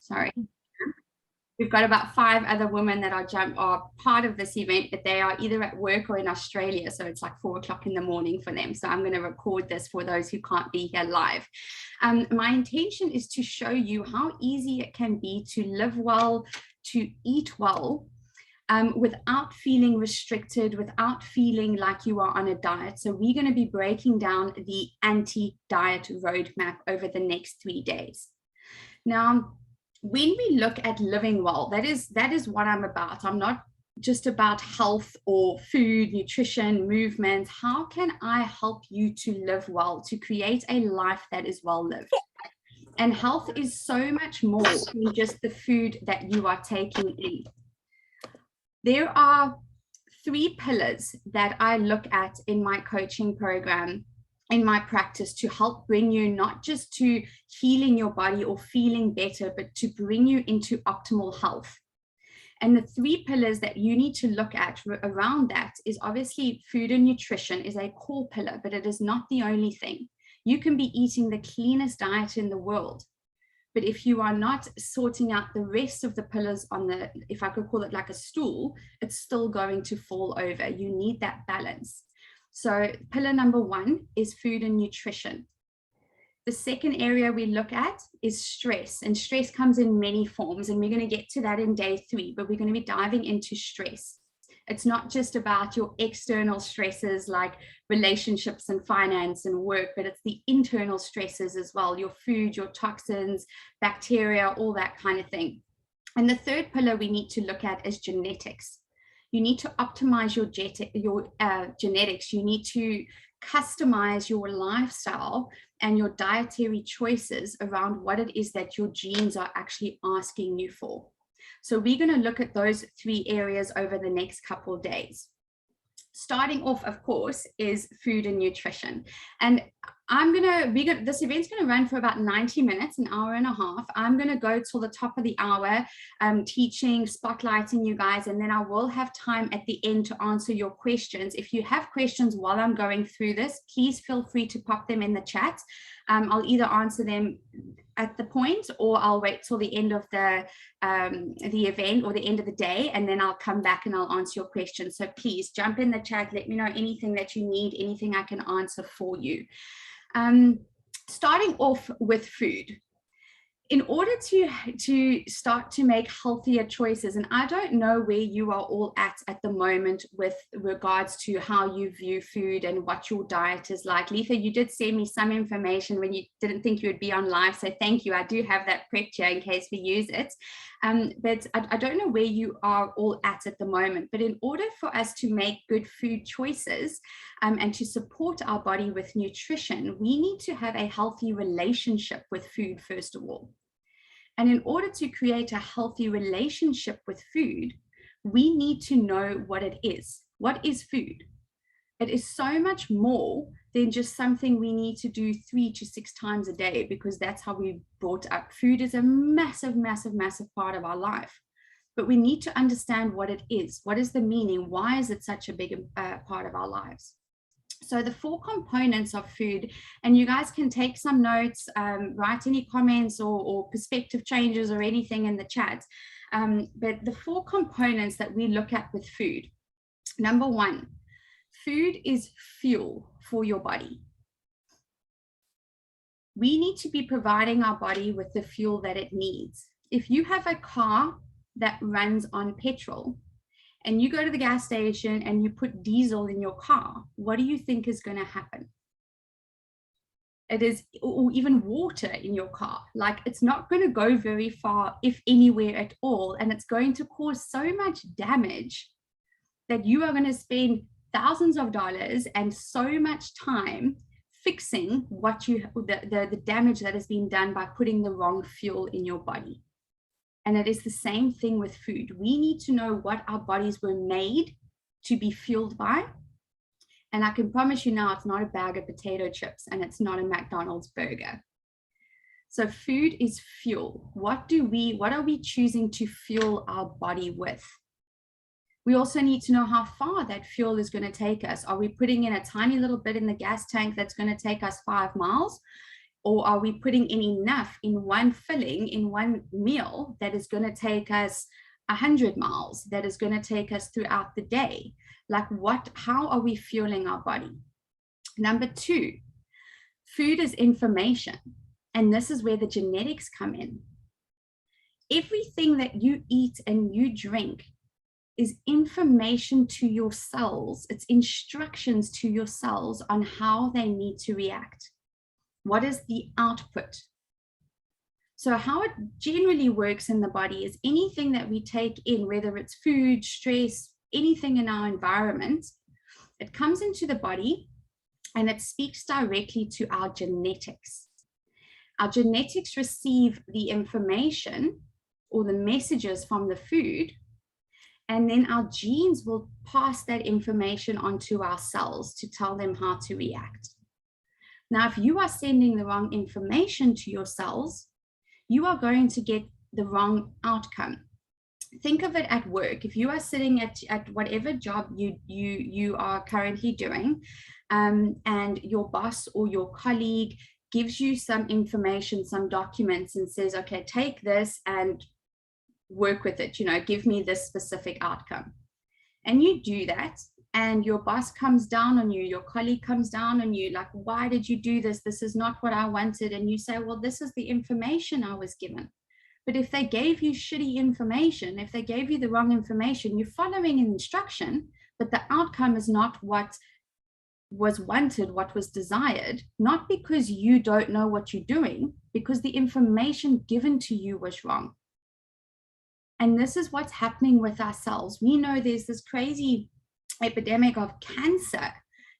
Sorry. We've got about 5 other women that are part of this event, but they are either at work or in Australia. So it's like 4 o'clock in the morning for them. So I'm going to record this for those who can't be here live. My intention is to show you how easy it can be to live well, to eat well, without feeling restricted, without feeling like you are on a diet. So we're going to be breaking down the anti-diet roadmap over the next 3 days. Now, when we look at living well, that is what I'm about. I'm not just about health or food, nutrition, movement. How can I help you to live well, to create a life that is well lived? And health is so much more than just the food that you are taking in. There are 3 pillars that I look at in my coaching program, in my practice, to help bring you not just to healing your body or feeling better, but to bring you into optimal health. And the 3 pillars that you need to look at around that is obviously food and nutrition is a core pillar, but it is not the only thing. You can be eating the cleanest diet in the world, but if you are not sorting out the rest of the pillars on the, if I could call it like a stool, it's still going to fall over. You need that balance. So pillar number 1 is food and nutrition. The second area we look at is stress, and stress comes in many forms, and we're going to get to that in day 3, but we're going to be diving into stress. It's not just about your external stresses like relationships and finance and work, but it's the internal stresses as well, your food, your toxins, bacteria, all that kind of thing. And the third pillar we need to look at is genetics. You need to optimize your genetics. You need to customize your lifestyle and your dietary choices around what it is that your genes are actually asking you for. So we're going to look at those 3 areas over the next couple of days. Starting off, of course, is food and nutrition. And this event's going to run for about 90 minutes, an hour and a half. I'm going to go till the top of the hour, teaching, spotlighting you guys, and then I will have time at the end to answer your questions. If you have questions while I'm going through this, please feel free to pop them in the chat. I'll either answer them at the point, or I'll wait till the end of the event or the end of the day, and then I'll come back and I'll answer your questions. So please jump in the chat, let me know anything that you need, anything I can answer for you. Starting off with food. In order to start to make healthier choices, and I don't know where you are all at the moment with regards to how you view food and what your diet is like. Letha, you did send me some information when you didn't think you would be on live, so thank you. I do have that prepped here in case we use it. But I don't know where you are all at the moment, but in order for us to make good food choices and to support our body with nutrition, we need to have a healthy relationship with food, first of all. And in order to create a healthy relationship with food, we need to know what it is. What is food? It is so much more than just something we need to do 3 to 6 times a day, because that's how we brought up. Food is a massive, massive, massive part of our life. But we need to understand what it is. What is the meaning? Why is it such a big part of our lives? So the 4 components of food, and you guys can take some notes, write any comments or perspective changes or anything in the chat. But the 4 components that we look at with food. Number 1, food is fuel for your body. We need to be providing our body with the fuel that it needs. If you have a car that runs on petrol, and you go to the gas station and you put diesel in your car, what do you think is going to happen? It is, or even water in your car, like it's not going to go very far, if anywhere at all, and it's going to cause so much damage that you are going to spend thousands of dollars and so much time fixing the damage that has been done by putting the wrong fuel in your body. And it is the same thing with food. We need to know what our bodies were made to be fueled by. And I can promise you now, it's not a bag of potato chips and it's not a McDonald's burger. So food is fuel. What are we choosing to fuel our body with? We also need to know how far that fuel is going to take us. Are we putting in a tiny little bit in the gas tank that's going to take us 5 miles? Or are we putting in enough in one filling, in one meal that is going to take us 100 miles, that is going to take us throughout the day? Like how are we fueling our body? Number two, food is information. And this is where the genetics come in. Everything that you eat and you drink is information to your cells. It's instructions to your cells on how they need to react. What is the output? So how it generally works in the body is anything that we take in, whether it's food, stress, anything in our environment, it comes into the body and it speaks directly to our genetics. Our genetics receive the information or the messages from the food, and then our genes will pass that information onto our cells to tell them how to react. Now, if you are sending the wrong information to your cells, you are going to get the wrong outcome. Think of it at work. If you are sitting at whatever job you are currently doing, and your boss or your colleague gives you some information, some documents, and says, okay, take this and work with it, give me this specific outcome. And you do that, and your boss comes down on you, your colleague comes down on you, like, why did you do this? This is not what I wanted. And you say, well, this is the information I was given. But if they gave you shitty information, if they gave you the wrong information, you're following an instruction, but the outcome is not what was wanted, what was desired, not because you don't know what you're doing, because the information given to you was wrong. And this is what's happening with ourselves. We know there's this crazy epidemic of cancer,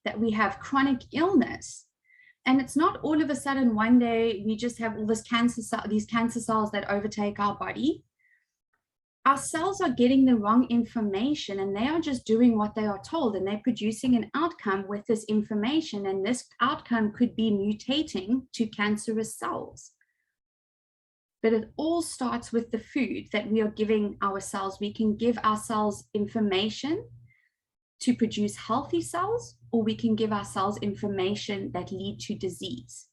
that we have chronic illness. And it's not all of a sudden one day we just have all these cancer cells that overtake our body. Our cells are getting the wrong information, and they are just doing what they are told, and they're producing an outcome with this information. And this outcome could be mutating to cancerous cells. But it all starts with the food that we are giving ourselves. We can give ourselves information to produce healthy cells, or we can give ourselves information that lead to disease.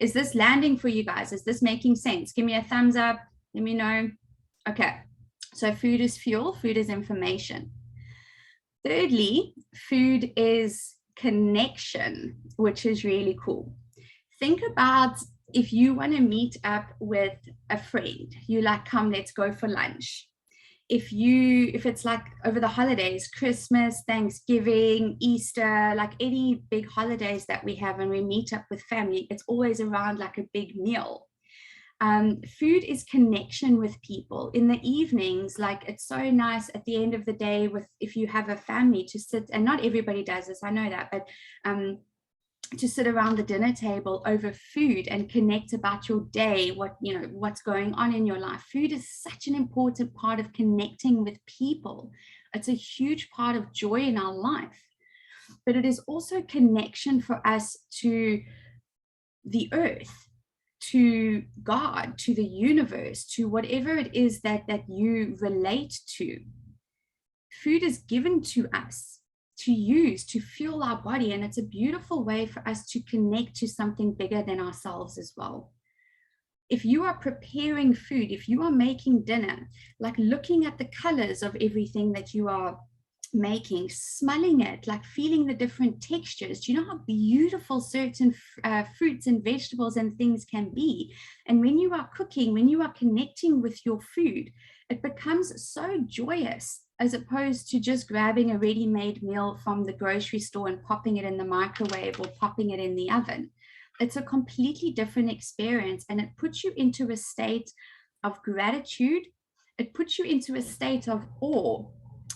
Is this landing for you guys? Is this making sense? Give me a thumbs up. Let me know. Okay, so food is fuel, food is information. Thirdly, food is connection, which is really cool. Think about if you want to meet up with a friend, you like, come, let's go for lunch. If it's like over the holidays, Christmas, Thanksgiving, Easter, like any big holidays that we have and we meet up with family, it's always around like a big meal. Food is connection with people. In the evenings, like, it's so nice at the end of the day if you have a family to sit, and not everybody does this, I know that, but to sit around the dinner table over food and connect about your day, what's going on in your life. Food is such an important part of connecting with people. It's a huge part of joy in our life, but it is also connection for us to the earth, to God, to the universe, to whatever it is that you relate to. Food is given to us to use to fuel our body, and it's a beautiful way for us to connect to something bigger than ourselves as well. If you are preparing food, if you are making dinner, like looking at the colors of everything that you are making, smelling it, like feeling the different textures. Do you know how beautiful certain fruits and vegetables and things can be? And when you are cooking, when you are connecting with your food, it becomes so joyous, as opposed to just grabbing a ready-made meal from the grocery store and popping it in the microwave or popping it in the oven. It's a completely different experience, and it puts you into a state of gratitude. It puts you into a state of awe.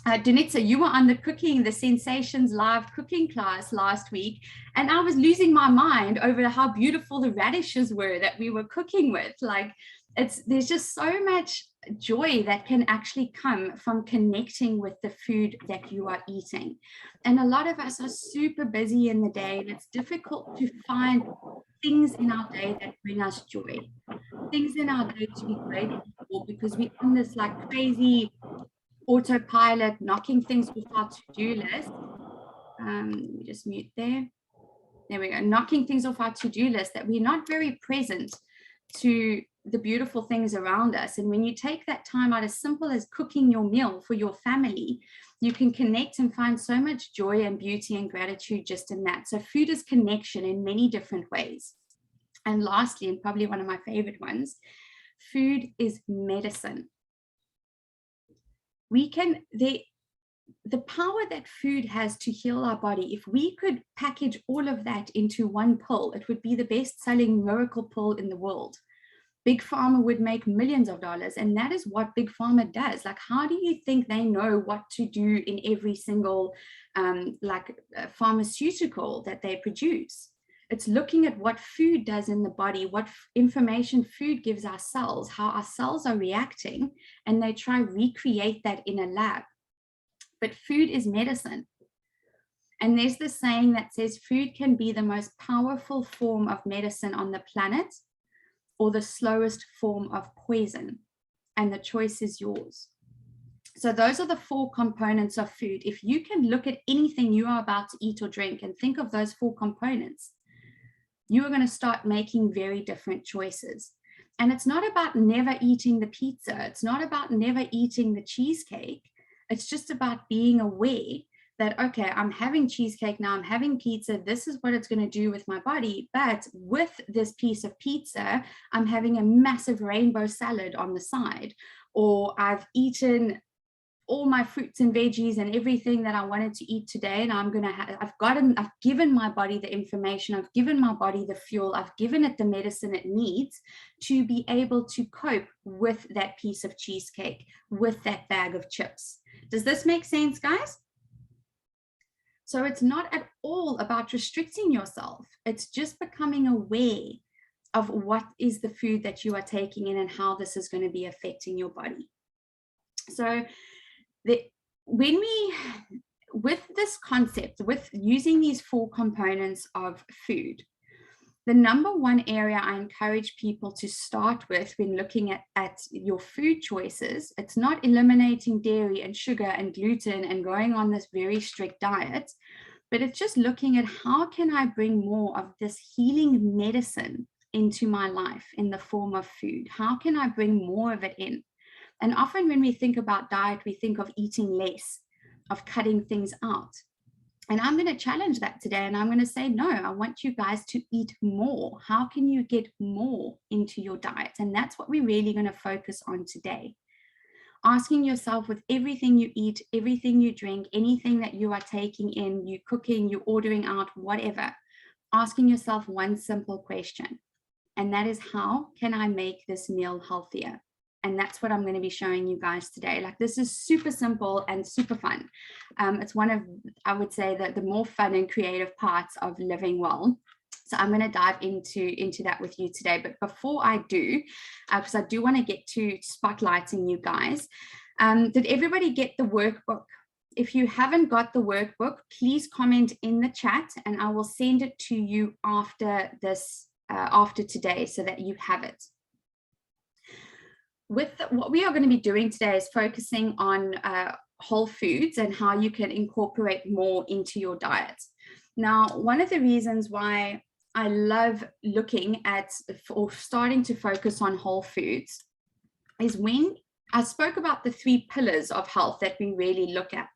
Donitza, you were on the Sensations live cooking class last week, and I was losing my mind over how beautiful the radishes were that we were cooking with. Like, there's just so much joy that can actually come from connecting with the food that you are eating. And a lot of us are super busy in the day, and it's difficult to find things in our day that bring us joy, things in our day to be grateful for, because we're on this like crazy autopilot, knocking things off our to-do list. Let me just mute there. there we go, knocking things off our to-do list, that we're not very present to the beautiful things around us. And when you take that time out, as simple as cooking your meal for your family, you can connect and find so much joy and beauty and gratitude just in that. So food is connection in many different ways. And lastly, and probably one of my favorite ones, food is medicine. The power that food has to heal our body, if we could package all of that into one pill, it would be the best-selling miracle pill in the world. Big Pharma would make millions of dollars, and that is what Big Pharma does. Like, how do you think they know what to do in every single pharmaceutical that they produce? It's looking at what food does in the body, what information food gives our cells, how our cells are reacting, and they try recreate that in a lab. But food is medicine. And there's this saying that says food can be the most powerful form of medicine on the planet, or the slowest form of poison, and the choice is yours. So those are the 4 components of food. If you can look at anything you are about to eat or drink and think of those 4 components, you are going to start making very different choices. And it's not about never eating the pizza. It's not about never eating the cheesecake. It's just about being aware that, okay, I'm having cheesecake now, I'm having pizza, this is what it's going to do with my body. But with this piece of pizza, I'm having a massive rainbow salad on the side, or I've eaten all my fruits and veggies and everything that I wanted to eat today, and I've given my body the information, I've given my body the fuel, I've given it the medicine it needs to be able to cope with that piece of cheesecake, with that bag of chips. Does this make sense, guys? So it's not at all about restricting yourself. It's just becoming aware of what is the food that you are taking in and how this is going to be affecting your body. So with this concept, with using these 4 components of food, the number one area I encourage people to start with when looking at your food choices, it's not eliminating dairy and sugar and gluten and going on this very strict diet, but it's just looking at how can I bring more of this healing medicine into my life in the form of food? How can I bring more of it in? And often when we think about diet, we think of eating less, of cutting things out. And I'm going to challenge that today. And I'm going to say, no, I want you guys to eat more. How can you get more into your diet? And that's what we're really going to focus on today. Asking yourself, with everything you eat, everything you drink, anything that you are taking in, you cooking, you're ordering out, whatever, asking yourself one simple question. And that is, how can I make this meal healthier? And that's what I'm going to be showing you guys today. Like, this is super simple and super fun. It's one of, I would say, the more fun and creative parts of living well. So I'm going to dive into that with you today. But before I do, because I do want to get to spotlighting you guys, did everybody get the workbook? If you haven't got the workbook, please comment in the chat and I will send it to you after this, after today, so that you have it. What we are going to be doing today is focusing on whole foods and how you can incorporate more into your diet. Now, one of the reasons why I love looking at or starting to focus on whole foods is when I spoke about the 3 pillars of health that we really look at.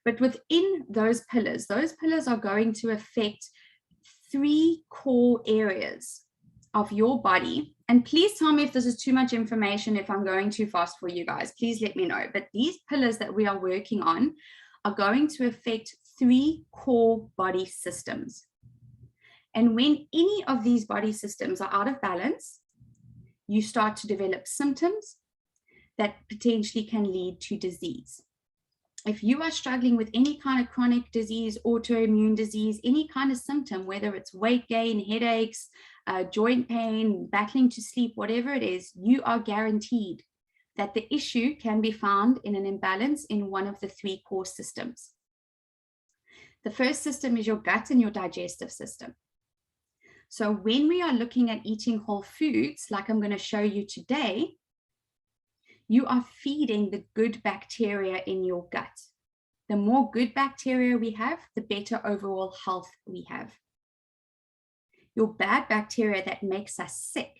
But within those pillars are going to affect 3 core areas of your body. And please tell me if this is too much information, if I'm going too fast for you guys, please let me know. But these pillars that we are working on are going to affect 3 core body systems. And when any of these body systems are out of balance, you start to develop symptoms that potentially can lead to disease. If you are struggling with any kind of chronic disease, autoimmune disease, any kind of symptom, whether it's weight gain, headaches, joint pain, battling to sleep, whatever it is, you are guaranteed that the issue can be found in an imbalance in one of the 3 core systems. The first system is your gut and your digestive system. So when we are looking at eating whole foods, like I'm going to show you today, you are feeding the good bacteria in your gut. The more good bacteria we have, the better overall health we have. Your bad bacteria that makes us sick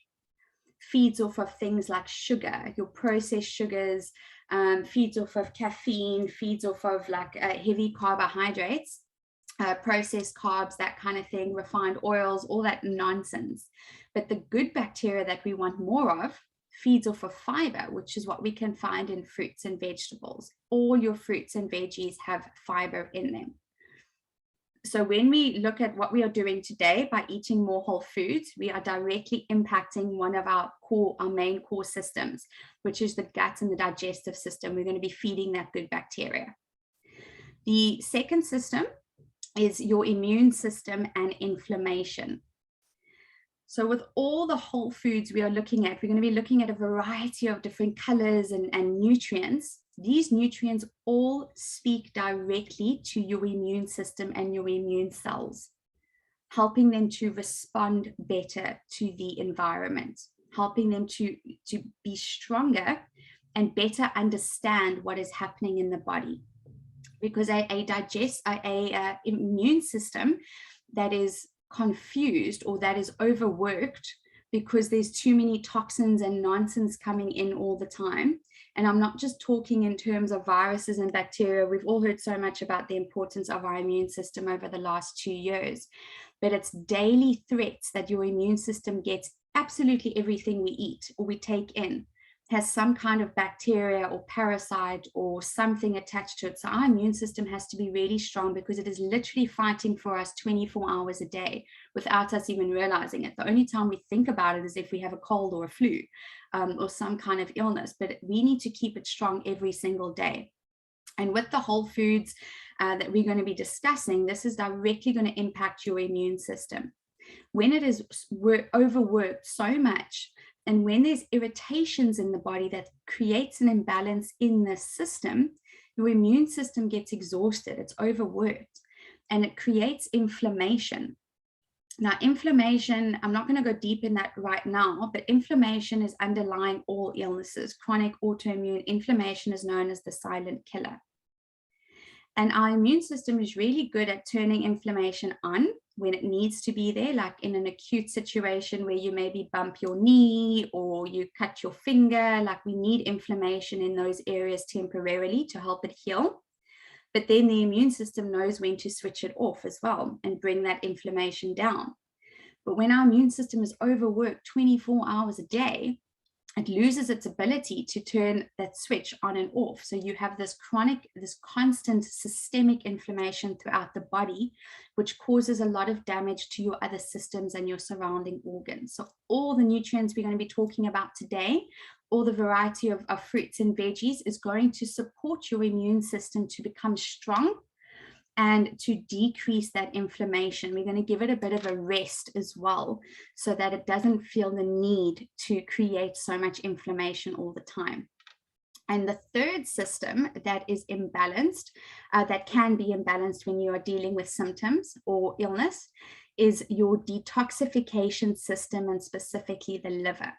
feeds off of things like sugar, your processed sugars, feeds off of caffeine, feeds off of like heavy carbohydrates, processed carbs, that kind of thing, refined oils, all that nonsense. But the good bacteria that we want more of feeds off of fiber, which is what we can find in fruits and vegetables. All your fruits and veggies have fiber in them. So when we look at what we are doing today by eating more whole foods, we are directly impacting one of our main core systems, which is the gut and the digestive system. We're going to be feeding that good bacteria. The second system is your immune system and inflammation. So with all the whole foods we are looking at, we're going to be looking at a variety of different colors and nutrients. These nutrients all speak directly to your immune system and your immune cells, helping them to respond better to the environment, helping them to be stronger and better understand what is happening in the body. Because a immune system that is confused or that is overworked because there's too many toxins and nonsense coming in all the time. And I'm not just talking in terms of viruses and bacteria. We've all heard so much about the importance of our immune system over the last 2 years, but it's daily threats that your immune system gets. Absolutely everything we eat or we take in has some kind of bacteria or parasite or something attached to it. So our immune system has to be really strong because it is literally fighting for us 24 hours a day without us even realizing it. The only time we think about it is if we have a cold or a flu or some kind of illness, but we need to keep it strong every single day. And with the whole foods that we're going to be discussing, this is directly going to impact your immune system. When it is overworked so much, and when there's irritations in the body that creates an imbalance in the system, your immune system gets exhausted, it's overworked, and it creates inflammation. Now, inflammation, I'm not going to go deep in that right now, but inflammation is underlying all illnesses. Chronic autoimmune inflammation is known as the silent killer. And our immune system is really good at turning inflammation on when it needs to be there, like in an acute situation where you maybe bump your knee or you cut your finger. Like we need inflammation in those areas temporarily to help it heal. But then the immune system knows when to switch it off as well and bring that inflammation down. But when our immune system is overworked 24 hours a day, it loses its ability to turn that switch on and off. So you have this constant systemic inflammation throughout the body, which causes a lot of damage to your other systems and your surrounding organs. So all the nutrients we're going to be talking about today, all the variety of fruits and veggies is going to support your immune system to become strong and to decrease that inflammation. We're going to give it a bit of a rest as well, so that it doesn't feel the need to create so much inflammation all the time. And the third system that is imbalanced, that can be imbalanced when you are dealing with symptoms or illness, is your detoxification system, and specifically the liver.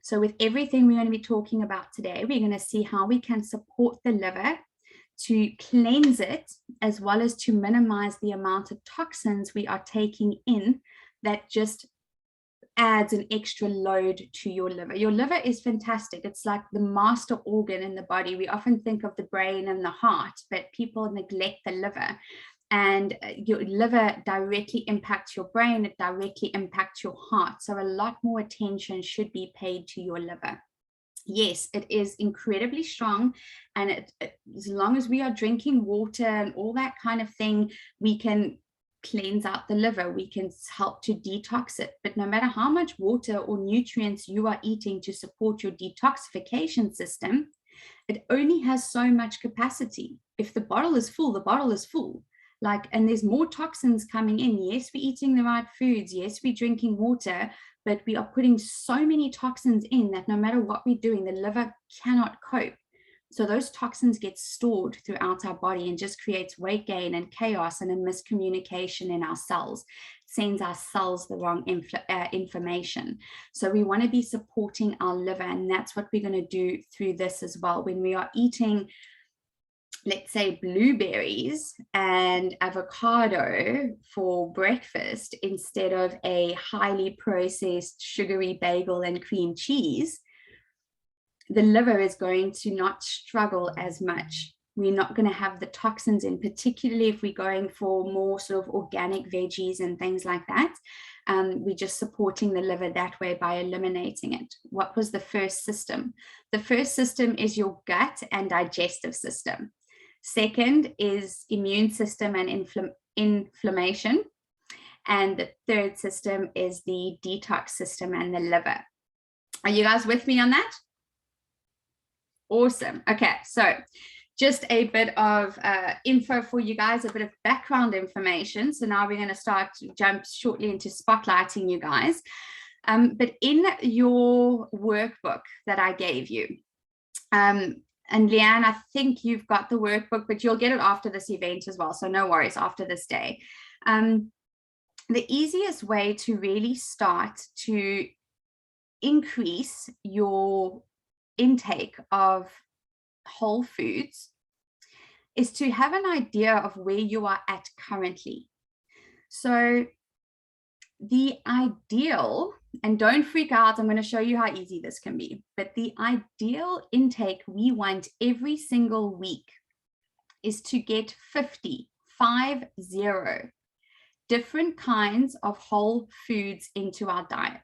So with everything we're going to be talking about today, we're going to see how we can support the liver to cleanse it, as well as to minimize the amount of toxins we are taking in that just adds an extra load to your liver. Your liver is fantastic. It's like the master organ in the body. We often think of the brain and the heart, but people neglect the liver. And your liver directly impacts your brain, it directly impacts your heart. So a lot more attention should be paid to your liver. Yes, it is incredibly strong, and as long as we are drinking water and all that kind of thing, we can cleanse out the liver, we can help to detox it. But no matter how much water or nutrients you are eating to support your detoxification system, it only has so much capacity. If the bottle is full, the bottle is full. And there's more toxins coming in. Yes, we're eating the right foods. Yes, we're drinking water, but we are putting so many toxins in that no matter what we're doing, the liver cannot cope. So those toxins get stored throughout our body and just creates weight gain and chaos and a miscommunication in our cells. It sends our cells the wrong information. So we want to be supporting our liver, and that's what we're going to do through this as well. When we are eating let's say, blueberries and avocado for breakfast instead of a highly processed sugary bagel and cream cheese, the liver is going to not struggle as much. We're not going to have the toxins in, particularly if we're going for more sort of organic veggies and things like that. We're just supporting the liver that way by eliminating it. What was the first system? The first system is your gut and digestive system. Second is immune system and inflammation. And the third system is the detox system and the liver. Are you guys with me on that? Awesome. Okay, so just a bit of info for you guys, a bit of background information. So now we're going to jump shortly into spotlighting you guys. But in your workbook that I gave you, and Leanne, I think you've got the workbook, but you'll get it after this event as well. So no worries, after this day. The easiest way to really start to increase your intake of whole foods is to have an idea of where you are at currently. So the ideal, and don't freak out, I'm going to show you how easy this can be, but the ideal intake we want every single week is to get 50 different kinds of whole foods into our diet.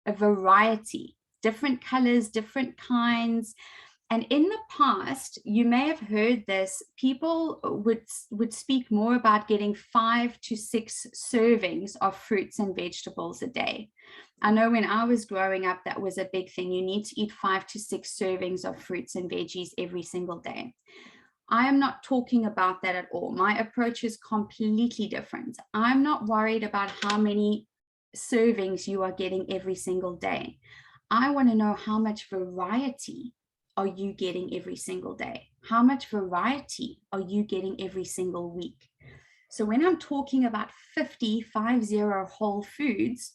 A variety, different colors, different kinds. And in the past, you may have heard this, people would speak more about getting 5 to 6 servings of fruits and vegetables a day. I know when I was growing up, that was a big thing. You need to eat 5 to 6 servings of fruits and veggies every single day. I am not talking about that at all. My approach is completely different. I'm not worried about how many servings you are getting every single day. I want to know how much variety are you getting every single day? How much variety are you getting every single week? So when I'm talking about 50 whole foods,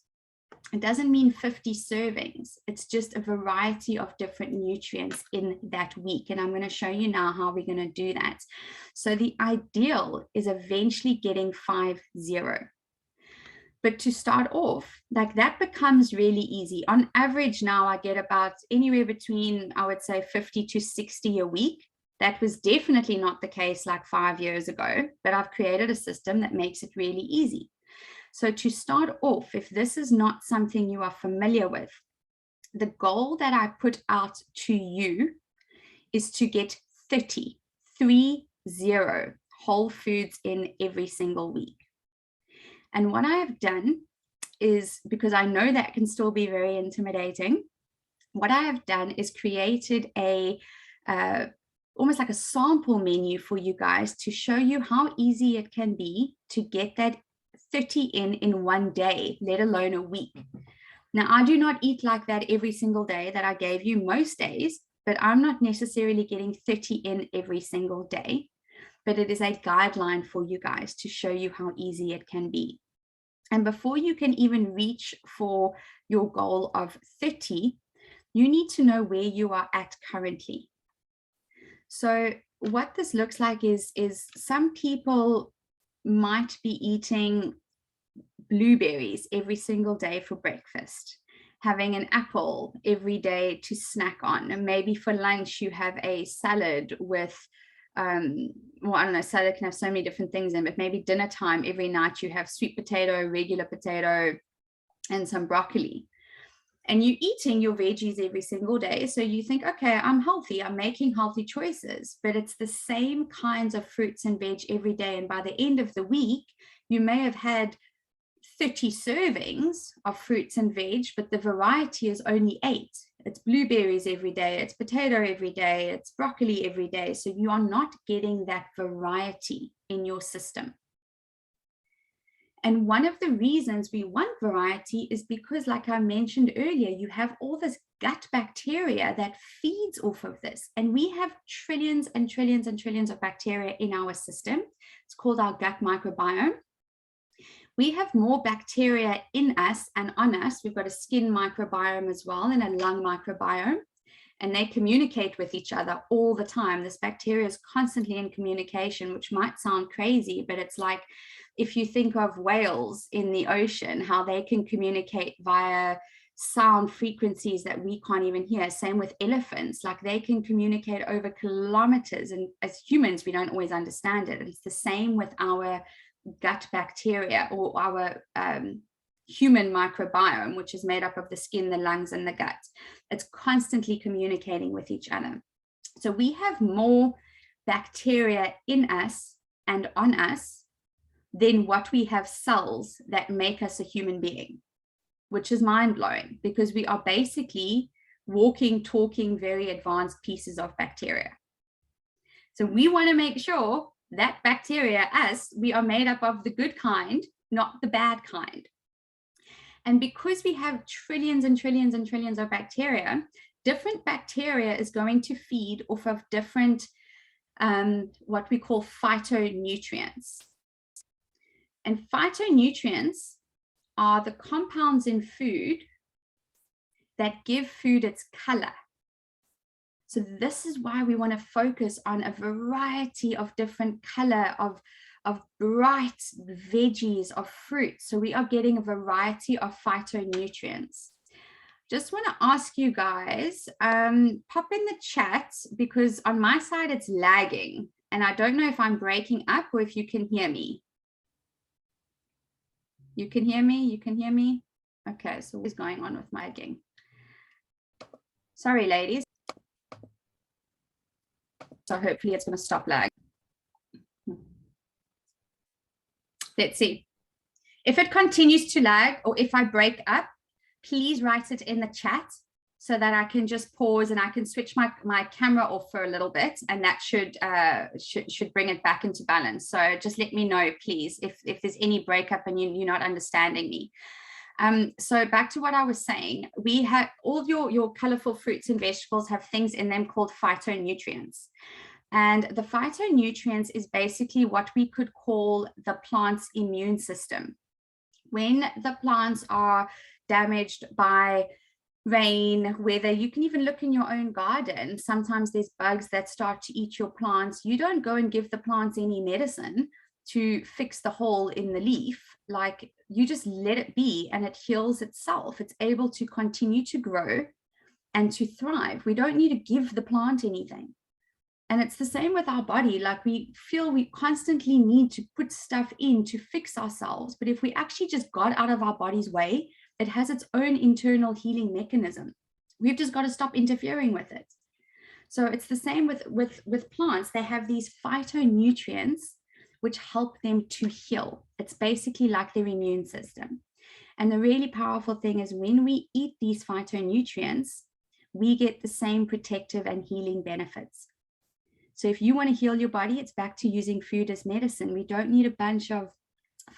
it doesn't mean 50 servings. It's just a variety of different nutrients in that week. And I'm going to show you now how we're going to do that. So the ideal is eventually getting 50. But to start off, like that becomes really easy. On average now, I get about anywhere between, I would say 50 to 60 a week. That was definitely not the case like 5 years ago, but I've created a system that makes it really easy. So to start off, if this is not something you are familiar with, the goal that I put out to you is to get 30 whole foods in every single week. And what I have done is, because I know that can still be very intimidating, what I have done is created a almost like a sample menu for you guys to show you how easy it can be to get that 30 in one day, let alone a week. Now, I do not eat like that every single day that I gave you most days, but I'm not necessarily getting 30 in every single day. But it is a guideline for you guys to show you how easy it can be. And before you can even reach for your goal of 30, you need to know where you are at currently. So what this looks like is some people might be eating blueberries every single day for breakfast, having an apple every day to snack on, and maybe for lunch you have a salad with well, I don't know, salad can have so many different things in, but maybe dinner time every night you have sweet potato, regular potato, and some broccoli. And you're eating your veggies every single day. So you think, okay, I'm healthy, I'm making healthy choices, but it's the same kinds of fruits and veg every day. And by the end of the week, you may have had 30 servings of fruits and veg, but the variety is only 8. It's blueberries every day, it's potato every day, it's broccoli every day. So you are not getting that variety in your system. And one of the reasons we want variety is because, like I mentioned earlier, you have all this gut bacteria that feeds off of this. And we have trillions and trillions and trillions of bacteria in our system. It's called our gut microbiome. We have more bacteria in us and on us. We've got a skin microbiome as well and a lung microbiome. and they communicate with each other all the time. This bacteria is constantly in communication, which might sound crazy, but it's like if you think of whales in the ocean, how they can communicate via sound frequencies that we can't even hear. Same with elephants, like they can communicate over kilometers, and as humans we don't always understand it. It's the same with our gut bacteria, or our human microbiome, which is made up of the skin, the lungs, and the gut. It's constantly communicating with each other. So we have more bacteria in us and on us than what we have cells that make us a human being, which is mind-blowing, because we are basically walking, talking, very advanced pieces of bacteria. So we want to make sure that bacteria, us, we are made up of the good kind, not the bad kind. And because we have trillions and trillions and trillions of bacteria, different bacteria is going to feed off of different, what we call phytonutrients. And phytonutrients are the compounds in food that give food its color. So this is why we want to focus on a variety of different color of bright veggies, of fruits. So we are getting a variety of phytonutrients. Just want to ask you guys, pop in the chat, because on my side it's lagging and I don't know if I'm breaking up or if you can hear me. You can hear me? You can hear me? Okay, so what's going on with my lagging? Sorry, ladies. So hopefully it's going to stop lag. Let's see. If it continues to lag, or if I break up, please write it in the chat so that I can just pause and I can switch my camera off for a little bit, and that should bring it back into balance. So just let me know, please, if there's any breakup and you're not understanding me. So back to what I was saying, we have all your colorful fruits and vegetables have things in them called phytonutrients. And the phytonutrients is basically what we could call the plant's immune system. When the plants are damaged by rain, weather, you can even look in your own garden. Sometimes there's bugs that start to eat your plants. You don't go and give the plants any medicine to fix the hole in the leaf. Like, you just let it be and it heals itself. It's able to continue to grow and to thrive. We don't need to give the plant anything. And it's the same with our body. Like, we feel we constantly need to put stuff in to fix ourselves. But if we actually just got out of our body's way, it has its own internal healing mechanism. We've just got to stop interfering with it. So it's the same with plants. They have these phytonutrients which help them to heal. It's basically like their immune system. And the really powerful thing is when we eat these phytonutrients, we get the same protective and healing benefits. So if you want to heal your body, it's back to using food as medicine. We don't need a bunch of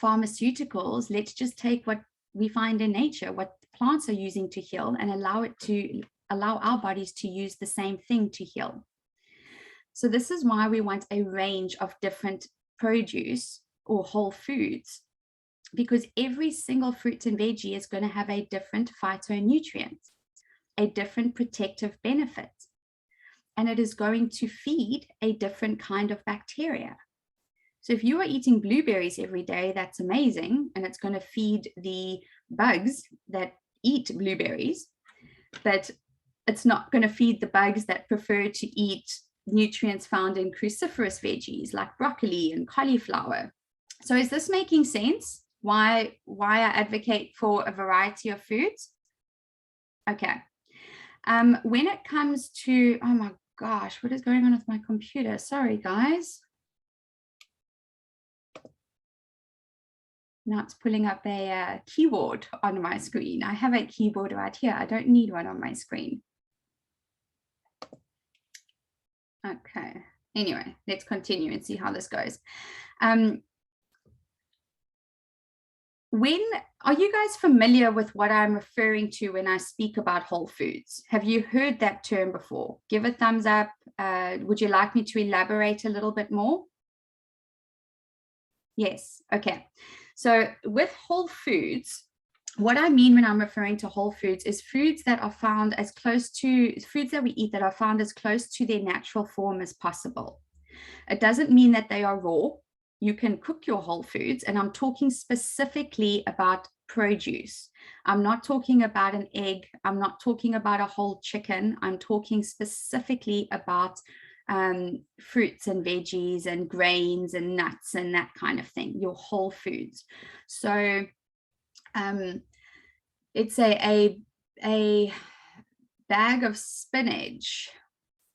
pharmaceuticals. Let's just take what we find in nature, what plants are using to heal, and allow our bodies to use the same thing to heal. So this is why we want a range of different produce or whole foods, because every single fruit and veggie is going to have a different phytonutrient, a different protective benefit, and it is going to feed a different kind of bacteria. So if you are eating blueberries every day, that's amazing, and it's going to feed the bugs that eat blueberries, but it's not going to feed the bugs that prefer to eat nutrients found in cruciferous veggies like broccoli and cauliflower. So is this making sense? Why I advocate for a variety of foods? Okay. When it comes to, oh my gosh, what is going on with my computer? Sorry, guys. Now it's pulling up a keyboard on my screen. I have a keyboard right here. I don't need one on my screen. Okay. Anyway, let's continue and see how this goes. Are you guys familiar with what I'm referring to when I speak about whole foods? Have you heard that term before? Give a thumbs up. Would you like me to elaborate a little bit more? Yes. Okay. So with whole foods, what I mean when I'm referring to whole foods is foods that are found as close to foods that we eat that are found as close to their natural form as possible. It doesn't mean that they are raw. You can cook your whole foods, and I'm talking specifically about produce. I'm not talking about an egg. I'm not talking about a whole chicken. I'm talking specifically about fruits and veggies and grains and nuts and that kind of thing, your whole foods. So it's a bag of spinach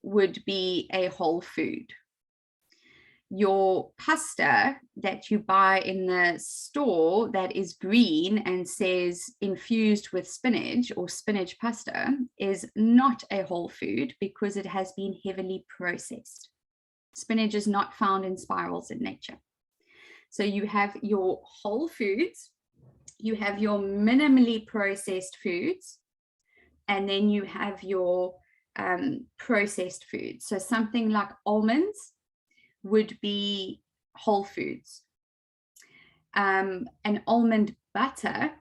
would be a whole food. Your pasta that you buy in the store that is green and says infused with spinach or spinach pasta is not a whole food because it has been heavily processed. Spinach is not found in spirals in nature. So you have your whole foods, you have your minimally processed foods, and then you have your processed foods. So something like almonds would be whole foods. An almond butter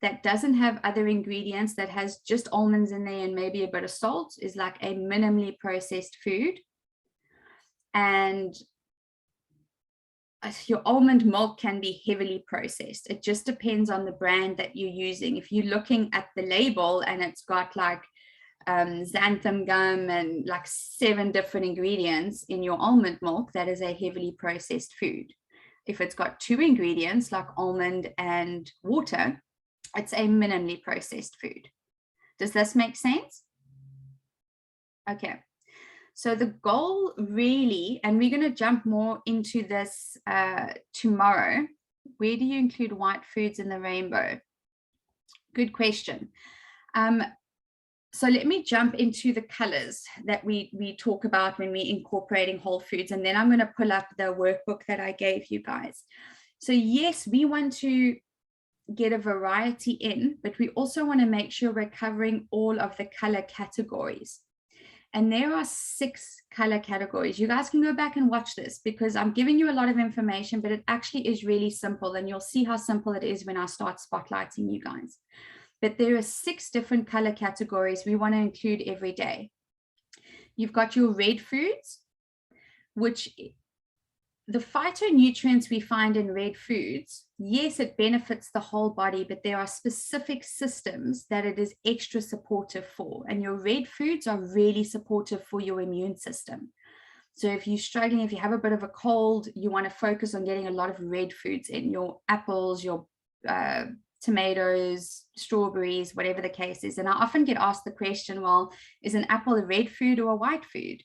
that doesn't have other ingredients, that has just almonds in there and maybe a bit of salt, is like a minimally processed food. And your almond milk can be heavily processed. It just depends on the brand that you're using. If you're looking at the label and it's got like xanthan gum and like 7 different ingredients in your almond milk, that is a heavily processed food. If it's got 2 ingredients like almond and water, it's a minimally processed food. Does this make sense? Okay. So the goal really, and we're going to jump more into this tomorrow. Where do you include white foods in the rainbow? Good question. So let me jump into the colors that we talk about when we're incorporating whole foods, and then I'm going to pull up the workbook that I gave you guys. So yes, we want to get a variety in, but we also want to make sure we're covering all of the color categories. And there are 6 color categories. You guys can go back and watch this because I'm giving you a lot of information, but it actually is really simple, and you'll see how simple it is when I start spotlighting you guys. But there are 6 different color categories we want to include every day. You've got your red foods, which the phytonutrients we find in red foods, yes, it benefits the whole body, but there are specific systems that it is extra supportive for. And your red foods are really supportive for your immune system. So if you're struggling, if you have a bit of a cold, you want to focus on getting a lot of red foods in, your apples, your tomatoes, strawberries, whatever the case is. And I often get asked the question, well, is an apple a red food or a white food?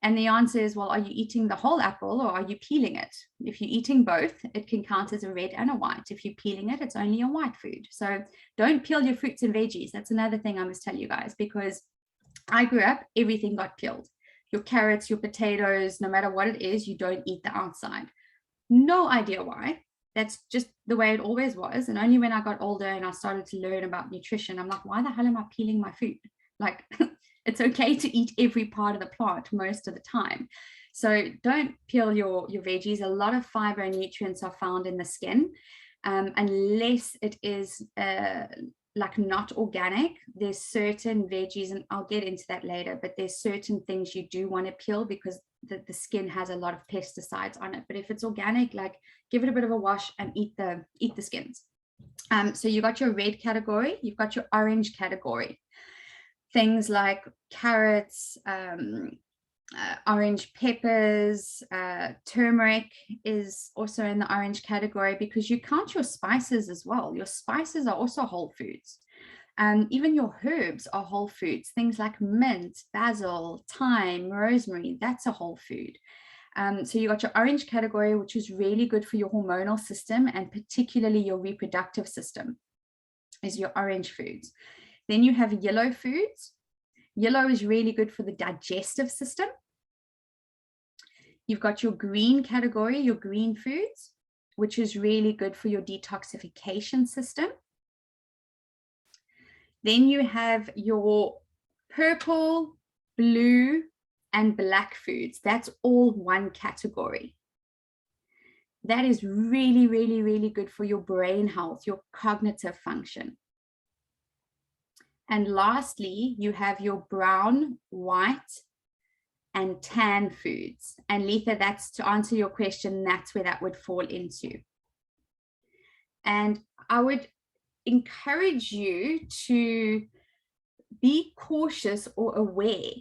And the answer is, well, are you eating the whole apple or are you peeling it? If you're eating both, it can count as a red and a white. If you're peeling it, it's only a white food. So don't peel your fruits and veggies. That's another thing I must tell you guys, because I grew up, everything got peeled. Your carrots, your potatoes, no matter what it is, you don't eat the outside. No idea why. That's just the way it always was. And only when I got older and I started to learn about nutrition, I'm like, why the hell am I peeling my food? Like, it's okay to eat every part of the plant most of the time. So don't peel your veggies. A lot of fiber and nutrients are found in the skin, unless it is like not organic. There's certain veggies, and I'll get into that later, but there's certain things you do want to peel because the skin has a lot of pesticides on it. But if it's organic, like give it a bit of a wash and eat the skins. So you got your red category, you've got your orange category. Things like carrots, orange peppers, turmeric is also in the orange category, because you count your spices as well. Your spices are also whole foods. Even your herbs are whole foods. Things like mint, basil, thyme, rosemary, that's a whole food. So you got your orange category, which is really good for your hormonal system and particularly your reproductive system, is your orange foods. Then you have yellow foods. Yellow is really good for the digestive system. You've got your green category, your green foods, which is really good for your detoxification system. Then you have your purple, blue, and black foods. That's all one category. That is really, really, really good for your brain health, your cognitive function. And lastly, you have your brown, white, and tan foods. And Letha, that's to answer your question, that's where that would fall into. And I would encourage you to be cautious or aware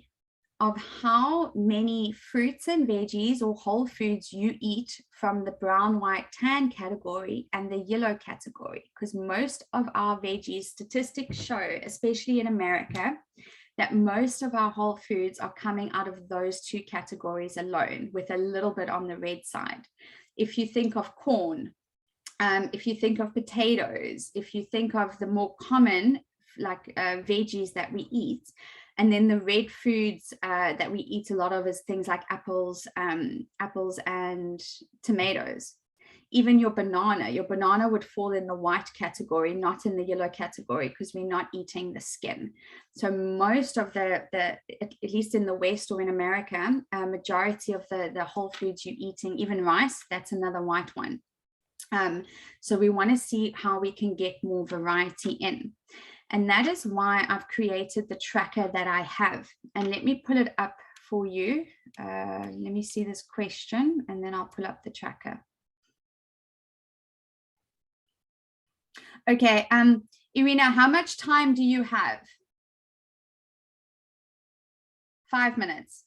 of how many fruits and veggies or whole foods you eat from the brown, white, tan category and the yellow category, because most of our veggies, statistics show, especially in America, that most of our whole foods are coming out of those two categories alone, with a little bit on the red side. If you think of corn, if you think of potatoes, if you think of the more common like veggies that we eat, and then the red foods that we eat a lot of is things like apples and tomatoes. Even your banana would fall in the white category, not in the yellow category, because we're not eating the skin. So most of the at least in the West or in America, majority of the whole foods you're eating, even rice, that's another white one. So we want to see how we can get more variety in. And that is why I've created the tracker that I have. And let me pull it up for you. Let me see this question, and then I'll pull up the tracker. Okay, Irina, how much time do you have? 5 minutes.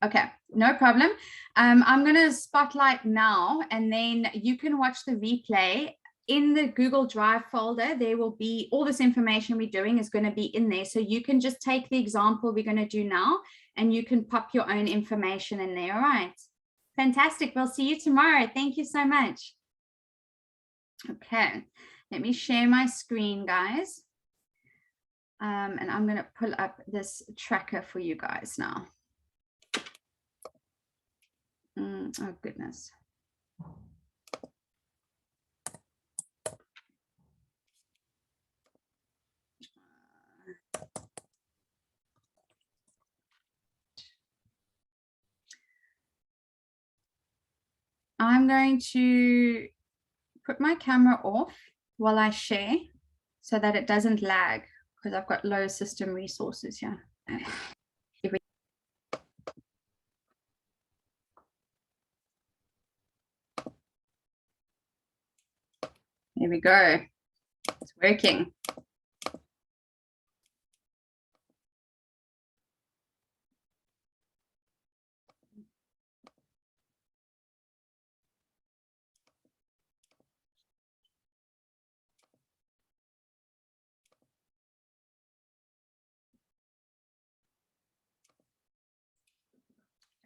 Okay, no problem. I'm going to spotlight now, and then you can watch the replay. In the Google Drive folder, there will be all this information we're doing is going to be in there. So you can just take the example we're going to do now, and you can pop your own information in there. All right. Fantastic. We'll see you tomorrow. Thank you so much. Okay, let me share my screen, guys. And I'm going to pull up this tracker for you guys now. Oh, goodness. I'm going to put my camera off while I share so that it doesn't lag, because I've got low system resources here. There we go. It's working.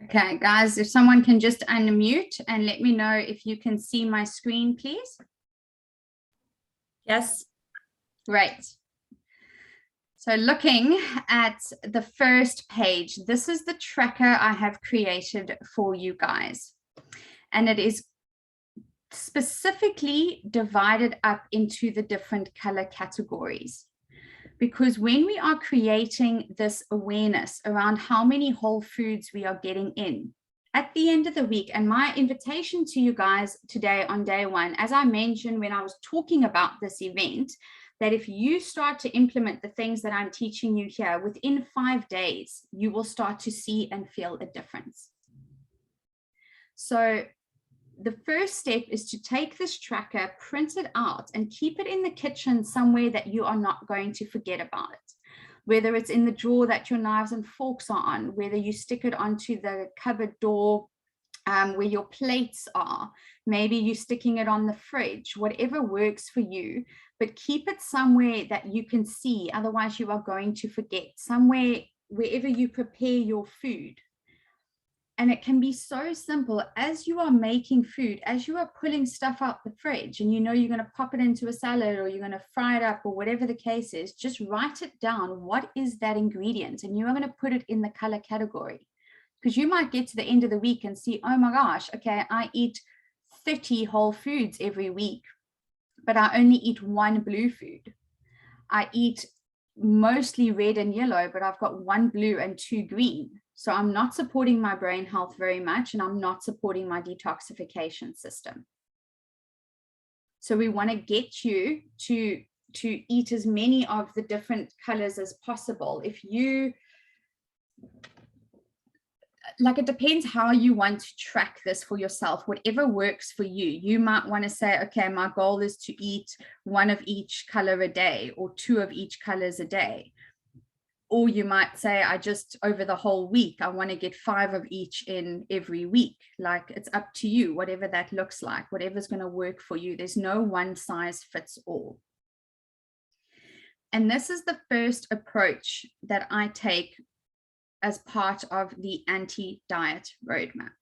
Okay, guys, if someone can just unmute and let me know if you can see my screen, please. Yes. Great. So looking at the first page, this is the tracker I have created for you guys. And it is specifically divided up into the different color categories. Because when we are creating this awareness around how many whole foods we are getting in at the end of the week, and my invitation to you guys today on day one, as I mentioned when I was talking about this event, that if you start to implement the things that I'm teaching you here, within 5 days, you will start to see and feel a difference. So the first step is to take this tracker, print it out, and keep it in the kitchen somewhere that you are not going to forget about it. Whether it's in the drawer that your knives and forks are on, whether you stick it onto the cupboard door where your plates are, maybe you're sticking it on the fridge, whatever works for you, but keep it somewhere that you can see, otherwise you are going to forget, somewhere wherever you prepare your food. And it can be so simple. As you are making food, as you are pulling stuff out the fridge and you know you're going to pop it into a salad or you're going to fry it up or whatever the case is, just write it down. What is that ingredient? And you are going to put it in the color category, because you might get to the end of the week and see, oh my gosh, okay, I eat 30 whole foods every week, but I only eat 1 blue food. I eat mostly red and yellow, but I've got 1 blue and 2 green. So I'm not supporting my brain health very much, and I'm not supporting my detoxification system. So we want to get you to to eat as many of the different colors as possible. If you, like, it depends how you want to track this for yourself, whatever works for you. You might want to say, okay, my goal is to eat 1 of each color a day or 2 of each colors a day. Or you might say, I just, over the whole week, I want to get 5 of each in every week. Like, it's up to you, whatever that looks like, whatever's going to work for you. There's no one size fits all. And this is the first approach that I take as part of the anti-diet roadmap.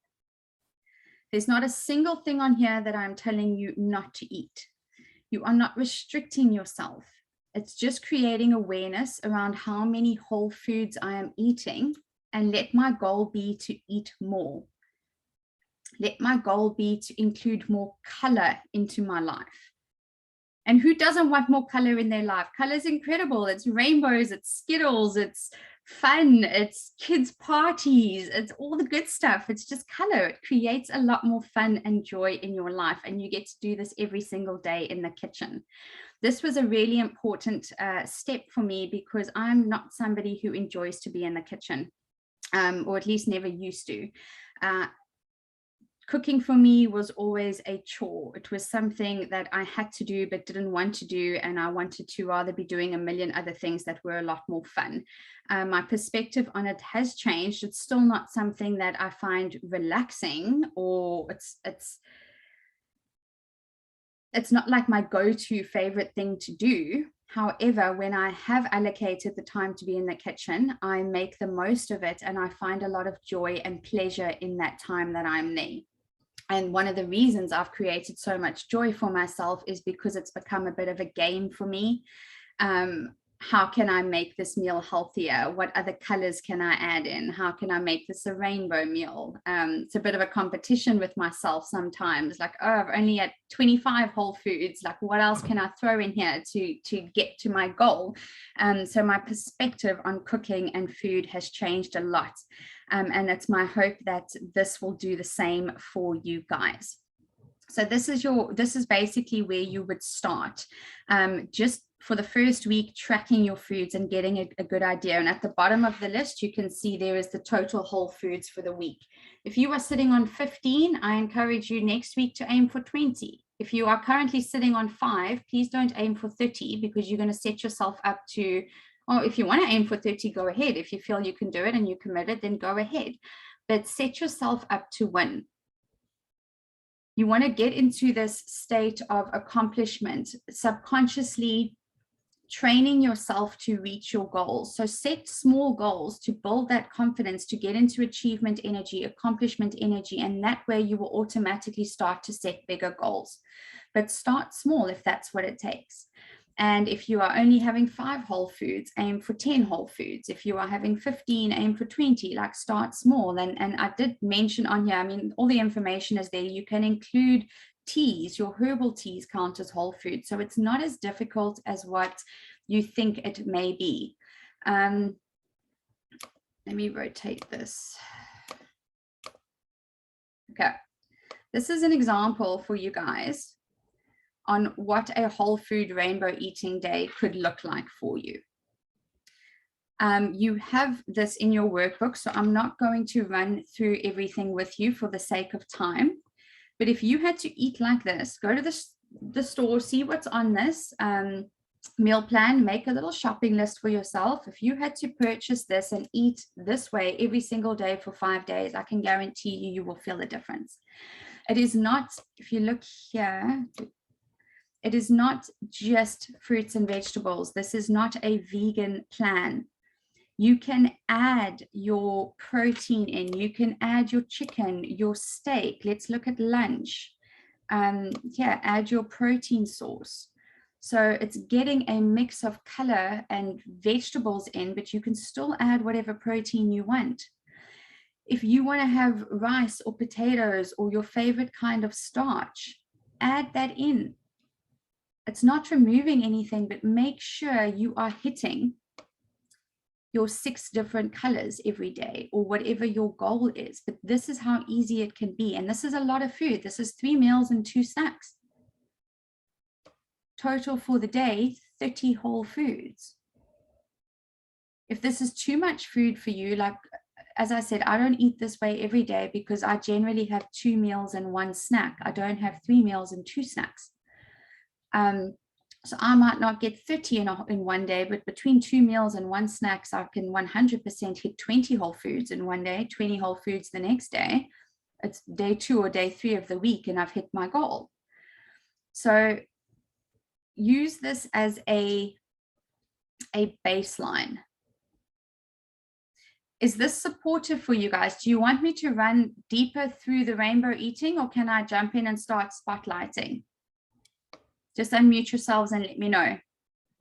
There's not a single thing on here that I'm telling you not to eat. You are not restricting yourself. It's just creating awareness around how many whole foods I am eating, and let my goal be to eat more. Let my goal be to include more color into my life. And who doesn't want more color in their life? Color is incredible. It's rainbows, it's Skittles, it's fun, it's kids' parties, it's all the good stuff. It's just color. It creates a lot more fun and joy in your life. And you get to do this every single day in the kitchen. This was a really important step for me, because I'm not somebody who enjoys to be in the kitchen, or at least never used to. Cooking for me was always a chore. It was something that I had to do but didn't want to do, and I wanted to rather be doing a million other things that were a lot more fun. My perspective on it has changed. It's still not something that I find relaxing, or it's not like my go-to favorite thing to do. However, when I have allocated the time to be in the kitchen, I make the most of it, and I find a lot of joy and pleasure in that time that I'm there. And one of the reasons I've created so much joy for myself is because it's become a bit of a game for me. How can I make this meal healthier? What other colors can I add in? How can I make this a rainbow meal? It's a bit of a competition with myself sometimes, like, oh, I've only had 25 whole foods. Like, what else can I throw in here to get to my goal? So my perspective on cooking and food has changed a lot. And it's my hope that this will do the same for you guys. So this is basically where you would start. Just for the first week, tracking your foods and getting a good idea. And at the bottom of the list, you can see there is the total whole foods for the week. If you are sitting on 15, I encourage you next week to aim for 20. If you are currently sitting on 5, please don't aim for 30, because you're going to set yourself up to, or if you want to aim for 30, go ahead. If you feel you can do it and you're committed, then go ahead. But set yourself up to win. You want to get into this state of accomplishment, subconsciously training yourself to reach your goals. So set small goals to build that confidence, to get into achievement energy, accomplishment energy, and that way you will automatically start to set bigger goals. But start small if that's what it takes. And if you are only having 5 whole foods, aim for 10 whole foods. If you are having 15, aim for 20, like start small. And I did mention on here, I mean, all the information is there. You can include teas, your herbal teas count as whole food. So it's not as difficult as what you think it may be. Let me rotate this. Okay, this is an example for you guys on what a whole food rainbow eating day could look like for you. You have this in your workbook, so I'm not going to run through everything with you for the sake of time. But if you had to eat like this, go to the store, see what's on this meal plan, make a little shopping list for yourself. If you had to purchase this and eat this way every single day for 5 days, I can guarantee you, you will feel the difference. It is not, if you look here, it is not just fruits and vegetables. This is not a vegan plan. You can add your protein in, you can add your chicken, your steak. Let's look at lunch. Yeah, add your protein source. So it's getting a mix of color and vegetables in, but you can still add whatever protein you want. If you want to have rice or potatoes or your favorite kind of starch, add that in. It's not removing anything, but make sure you are hitting your 6 different colors every day, or whatever your goal is. But this is how easy it can be. And this is a lot of food. This is 3 meals and 2 snacks. Total for the day, 30 whole foods. If this is too much food for you, like, as I said, I don't eat this way every day because I generally have 2 meals and 1 snack. I don't have 3 meals and 2 snacks. So I might not get 30 in one day, but between 2 meals and 1 snacks, I can 100% hit 20 whole foods in one day, 20 whole foods the next day. It's day 2 or day 3 of the week, and I've hit my goal. So use this as a baseline. Is this supportive for you guys? Do you want me to run deeper through the rainbow eating, or can I jump in and start spotlighting? Just unmute yourselves and let me know.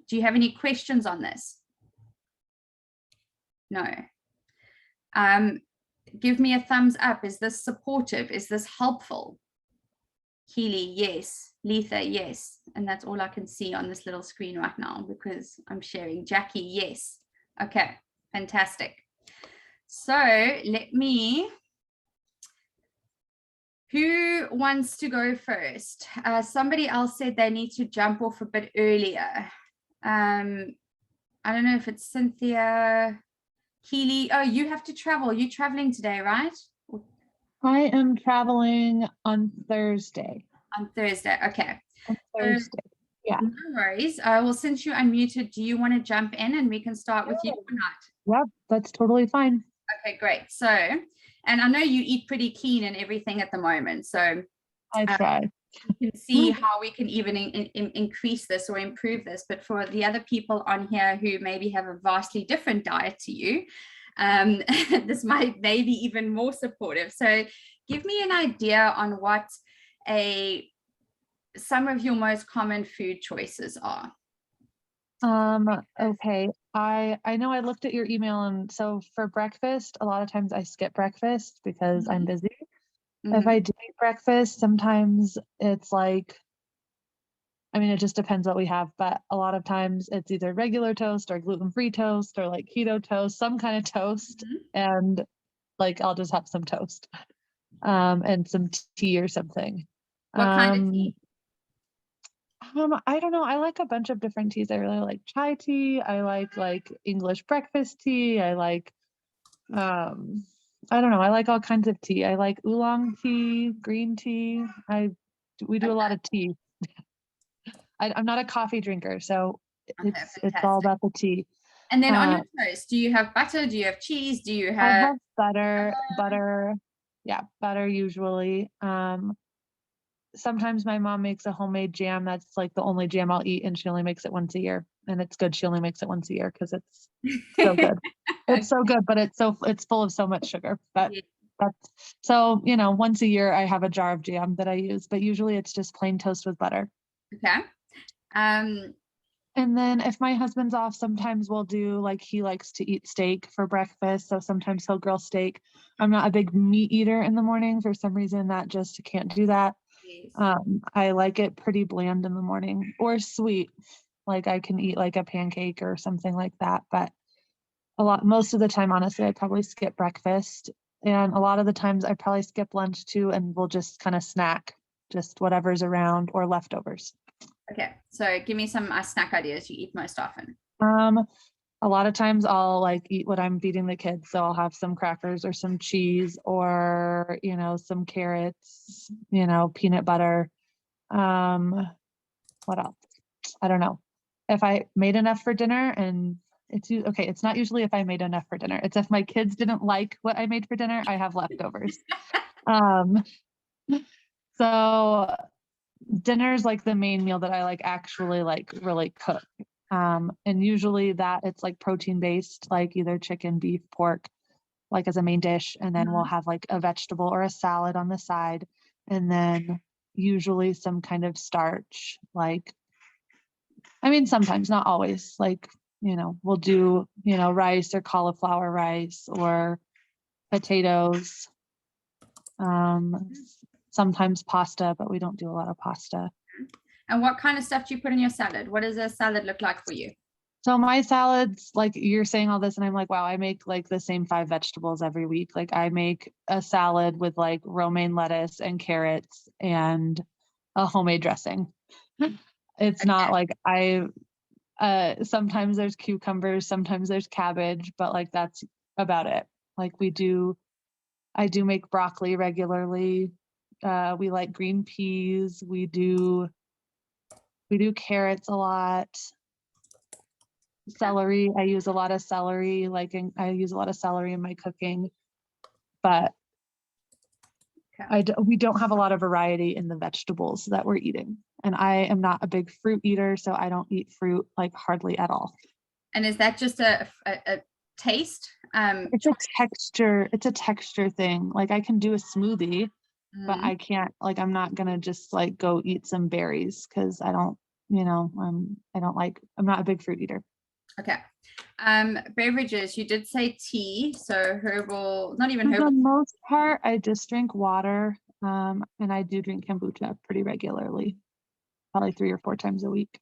Do you have any questions on this? No. Give me a thumbs up. Is this supportive? Is this helpful? Keely, yes. Letha, yes. And that's all I can see on this little screen right now because I'm sharing. Jackie, yes. Okay, fantastic. So let me... Who wants to go first? Somebody else said they need to jump off a bit earlier. I don't know if it's Cynthia, Keely. Oh, you have to travel. You're traveling today, right? I am traveling on Thursday. On Thursday, okay. On Thursday, yeah. No worries. Well, since you're unmuted, do you want to jump in and we can start with you or not? Yep, that's totally fine. Okay, great. So, and I know you eat pretty clean and everything at the moment, so I try. You can see how we can even increase this or improve this. But for the other people on here who maybe have a vastly different diet to you, this might maybe even more supportive. So give me an idea on what some of your most common food choices are. Okay. I know I looked at your email, and so for breakfast, a lot of times I skip breakfast because I'm busy. If I do eat breakfast, sometimes it's like, I mean, it just depends what we have, but a lot of times it's either regular toast or gluten-free toast or like keto toast, some kind of toast. And like, I'll just have some toast, and some tea or something. What kind of tea? I don't know. I like a bunch of different teas. I really like chai tea. I like English breakfast tea. I like, I don't know. I like all kinds of tea. I like oolong tea, green tea. We do a lot of tea. I'm not a coffee drinker, so it's all about the tea. And then on your toast, do you have butter? Do you have cheese? Do you have? I have butter. Yeah, butter usually. Sometimes my mom makes a homemade jam. That's like the only jam I'll eat, and she only makes it once a year. And it's good. She only makes it once a year because it's so good. It's so good, but it's full of so much sugar. But that's so, once a year I have a jar of jam that I use, but usually it's just plain toast with butter. Okay. And then if my husband's off, sometimes we'll do, like, he likes to eat steak for breakfast. So sometimes he'll grill steak. I'm not a big meat eater in the morning for some reason. That just can't do that. I like it pretty bland in the morning, or sweet. Like I can eat like a pancake or something like that, but most of the time, honestly, I probably skip breakfast, and a lot of the times I probably skip lunch too, and we'll just kind of snack, just whatever's around or leftovers. Okay, so give me some snack ideas you eat most often. A lot of times I'll like eat what I'm feeding the kids. So I'll have some crackers or some cheese or, some carrots, peanut butter. What else? I don't know. If I made enough for dinner, and it's not usually if I made enough for dinner. It's if my kids didn't like what I made for dinner, I have leftovers. So dinner's like the main meal that I like actually like really cook. And usually that it's like protein based, like either chicken, beef, pork, like as a main dish. And then we'll have like a vegetable or a salad on the side. And then usually some kind of starch, sometimes, not always, like, we'll do, rice or cauliflower rice or potatoes. Sometimes pasta, but we don't do a lot of pasta. And what kind of stuff do you put in your salad? What does a salad look like for you? So my salads, like you're saying all this and I'm like, wow, I make like the same 5 vegetables every week. Like I make a salad with like romaine lettuce and carrots and a homemade dressing. It's not like Sometimes there's cucumbers, sometimes there's cabbage, but like that's about it. Like I do make broccoli regularly. We like green peas. We do carrots a lot. Celery. I use a lot of celery. I use a lot of celery in my cooking, but we don't have a lot of variety in the vegetables that we're eating. And I am not a big fruit eater, so I don't eat fruit like hardly at all. And is that just a taste? It's a texture. It's a texture thing. Like I can do a smoothie, but I can't, like, I'm not gonna just like go eat some berries because I don't, I'm not a big fruit eater. Okay. Beverages, you did say tea, so herbal, not even herbal. For the most part, I just drink water, and I do drink kombucha pretty regularly, probably 3 or 4 times a week.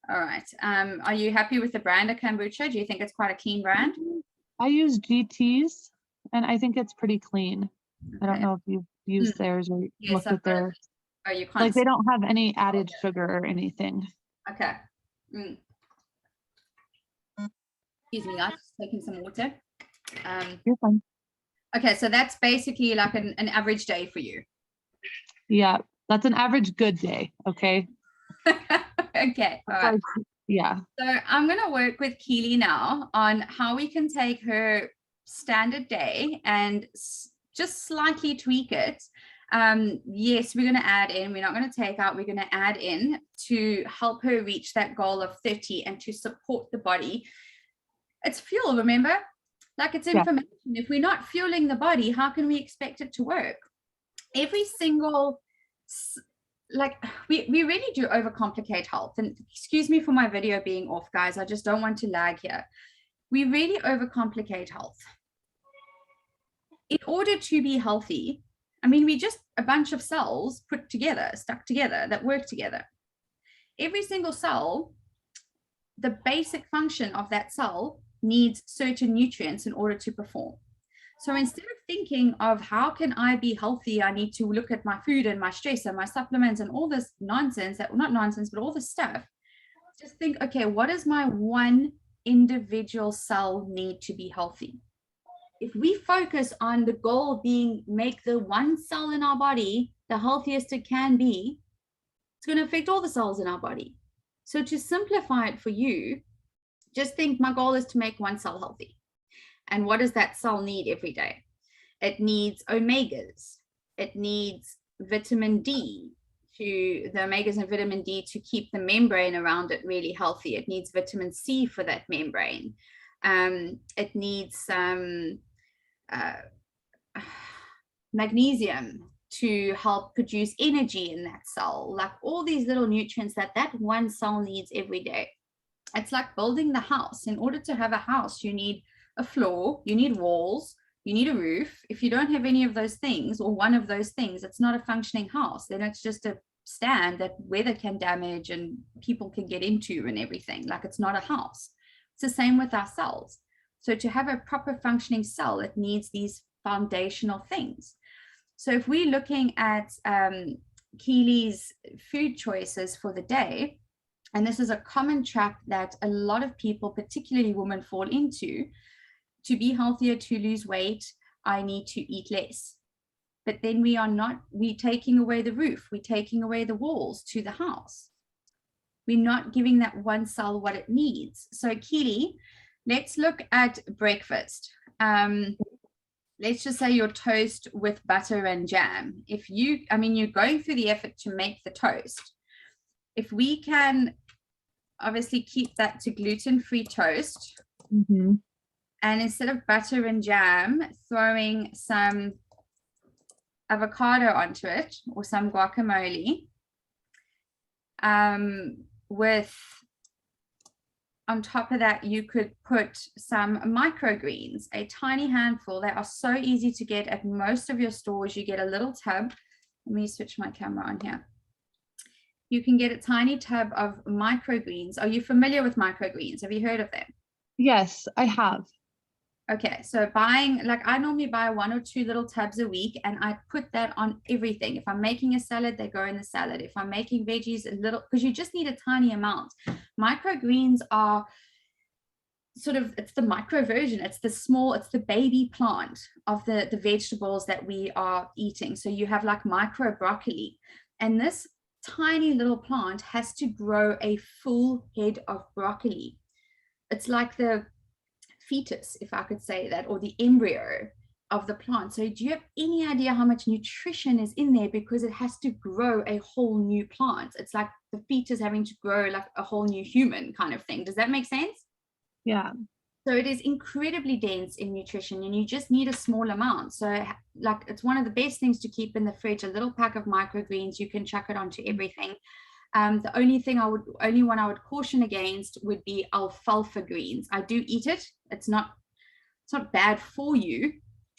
All right. Are you happy with the brand of kombucha? Do you think it's quite a clean brand? I use GT's, and I think it's pretty clean. Okay. I don't know if you've used theirs or looked at theirs. Oh, you can't. Like they don't have any added sugar or anything. Okay. Excuse me, guys. Just taking some water. You're fine. Okay, so that's basically like an average day for you. Yeah, that's an average good day. Okay. Okay. All right. Yeah. So I'm going to work with Keely now on how we can take her standard day and just slightly tweak it. Yes, we're going to add in, we're not going to take out, we're going to add in to help her reach that goal of 30 and to support the body. It's fuel, remember? Like it's information. Yeah. If we're not fueling the body, how can we expect it to work? Every single, like we really do overcomplicate health. And excuse me for my video being off, guys. I just don't want to lag here. We really overcomplicate health. In order to be healthy, I mean, we just a bunch of cells put together, stuck together, that work together. Every single cell, the basic function of that cell needs certain nutrients in order to perform. So instead of thinking of how can I be healthy, I need to look at my food and my stress and my supplements and all this nonsense, that not nonsense, but all this stuff. Just think, okay, what does my one individual cell need to be healthy? If we focus on the goal being make the one cell in our body the healthiest it can be, it's going to affect all the cells in our body. So to simplify it for you, just think my goal is to make one cell healthy. And what does that cell need every day? It needs omegas. It needs vitamin D, the omegas and vitamin D to keep the membrane around it really healthy. It needs vitamin C for that membrane. It needs magnesium to help produce energy in that cell. Like all these little nutrients that one cell needs every day. It's like building the house. In order to have a house, you need a floor, you need walls, you need a roof. If you don't have any of those things or one of those things, it's not a functioning house. Then it's just a stand that weather can damage and people can get into and everything. Like it's not a house. It's the same with our cells. So to have a proper functioning cell, it needs these foundational things. So if we're looking at Keely's food choices for the day, and this is a common trap that a lot of people, particularly women, fall into. To be healthier, to lose weight, I need to eat less. But then we're taking away the roof, we're taking away the walls to the house. We're not giving that one cell what it needs. So Keely, let's look at breakfast. Let's just say your toast with butter and jam. You're going through the effort to make the toast. If we can obviously keep that to gluten-free toast, and instead of butter and jam, throwing some avocado onto it or some guacamole, with on top of that, you could put some microgreens, a tiny handful. They are so easy to get at most of your stores. You get a little tub. Let me switch my camera on here. You can get a tiny tub of microgreens. Are you familiar with microgreens? Have you heard of them? Yes, I have. Okay, so buying, like I normally buy 1 or 2 little tubs a week and I put that on everything. If I'm making a salad, they go in the salad. If I'm making veggies, a little, because you just need a tiny amount. Microgreens are sort of, it's the micro version. It's the small, it's the baby plant of the vegetables that we are eating. So you have like micro broccoli, and this tiny little plant has to grow a full head of broccoli. It's like the fetus, if I could say that, or the embryo of the plant. So do you have any idea how much nutrition is in there? Because it has to grow a whole new plant. It's like the fetus having to grow like a whole new human kind of thing. Does that make sense? Yeah. So it is incredibly dense in nutrition, and you just need a small amount. So like it's one of the best things to keep in the fridge, a little pack of microgreens. You can chuck it onto everything. The only one I would caution against would be alfalfa greens. I do eat it. It's not bad for you,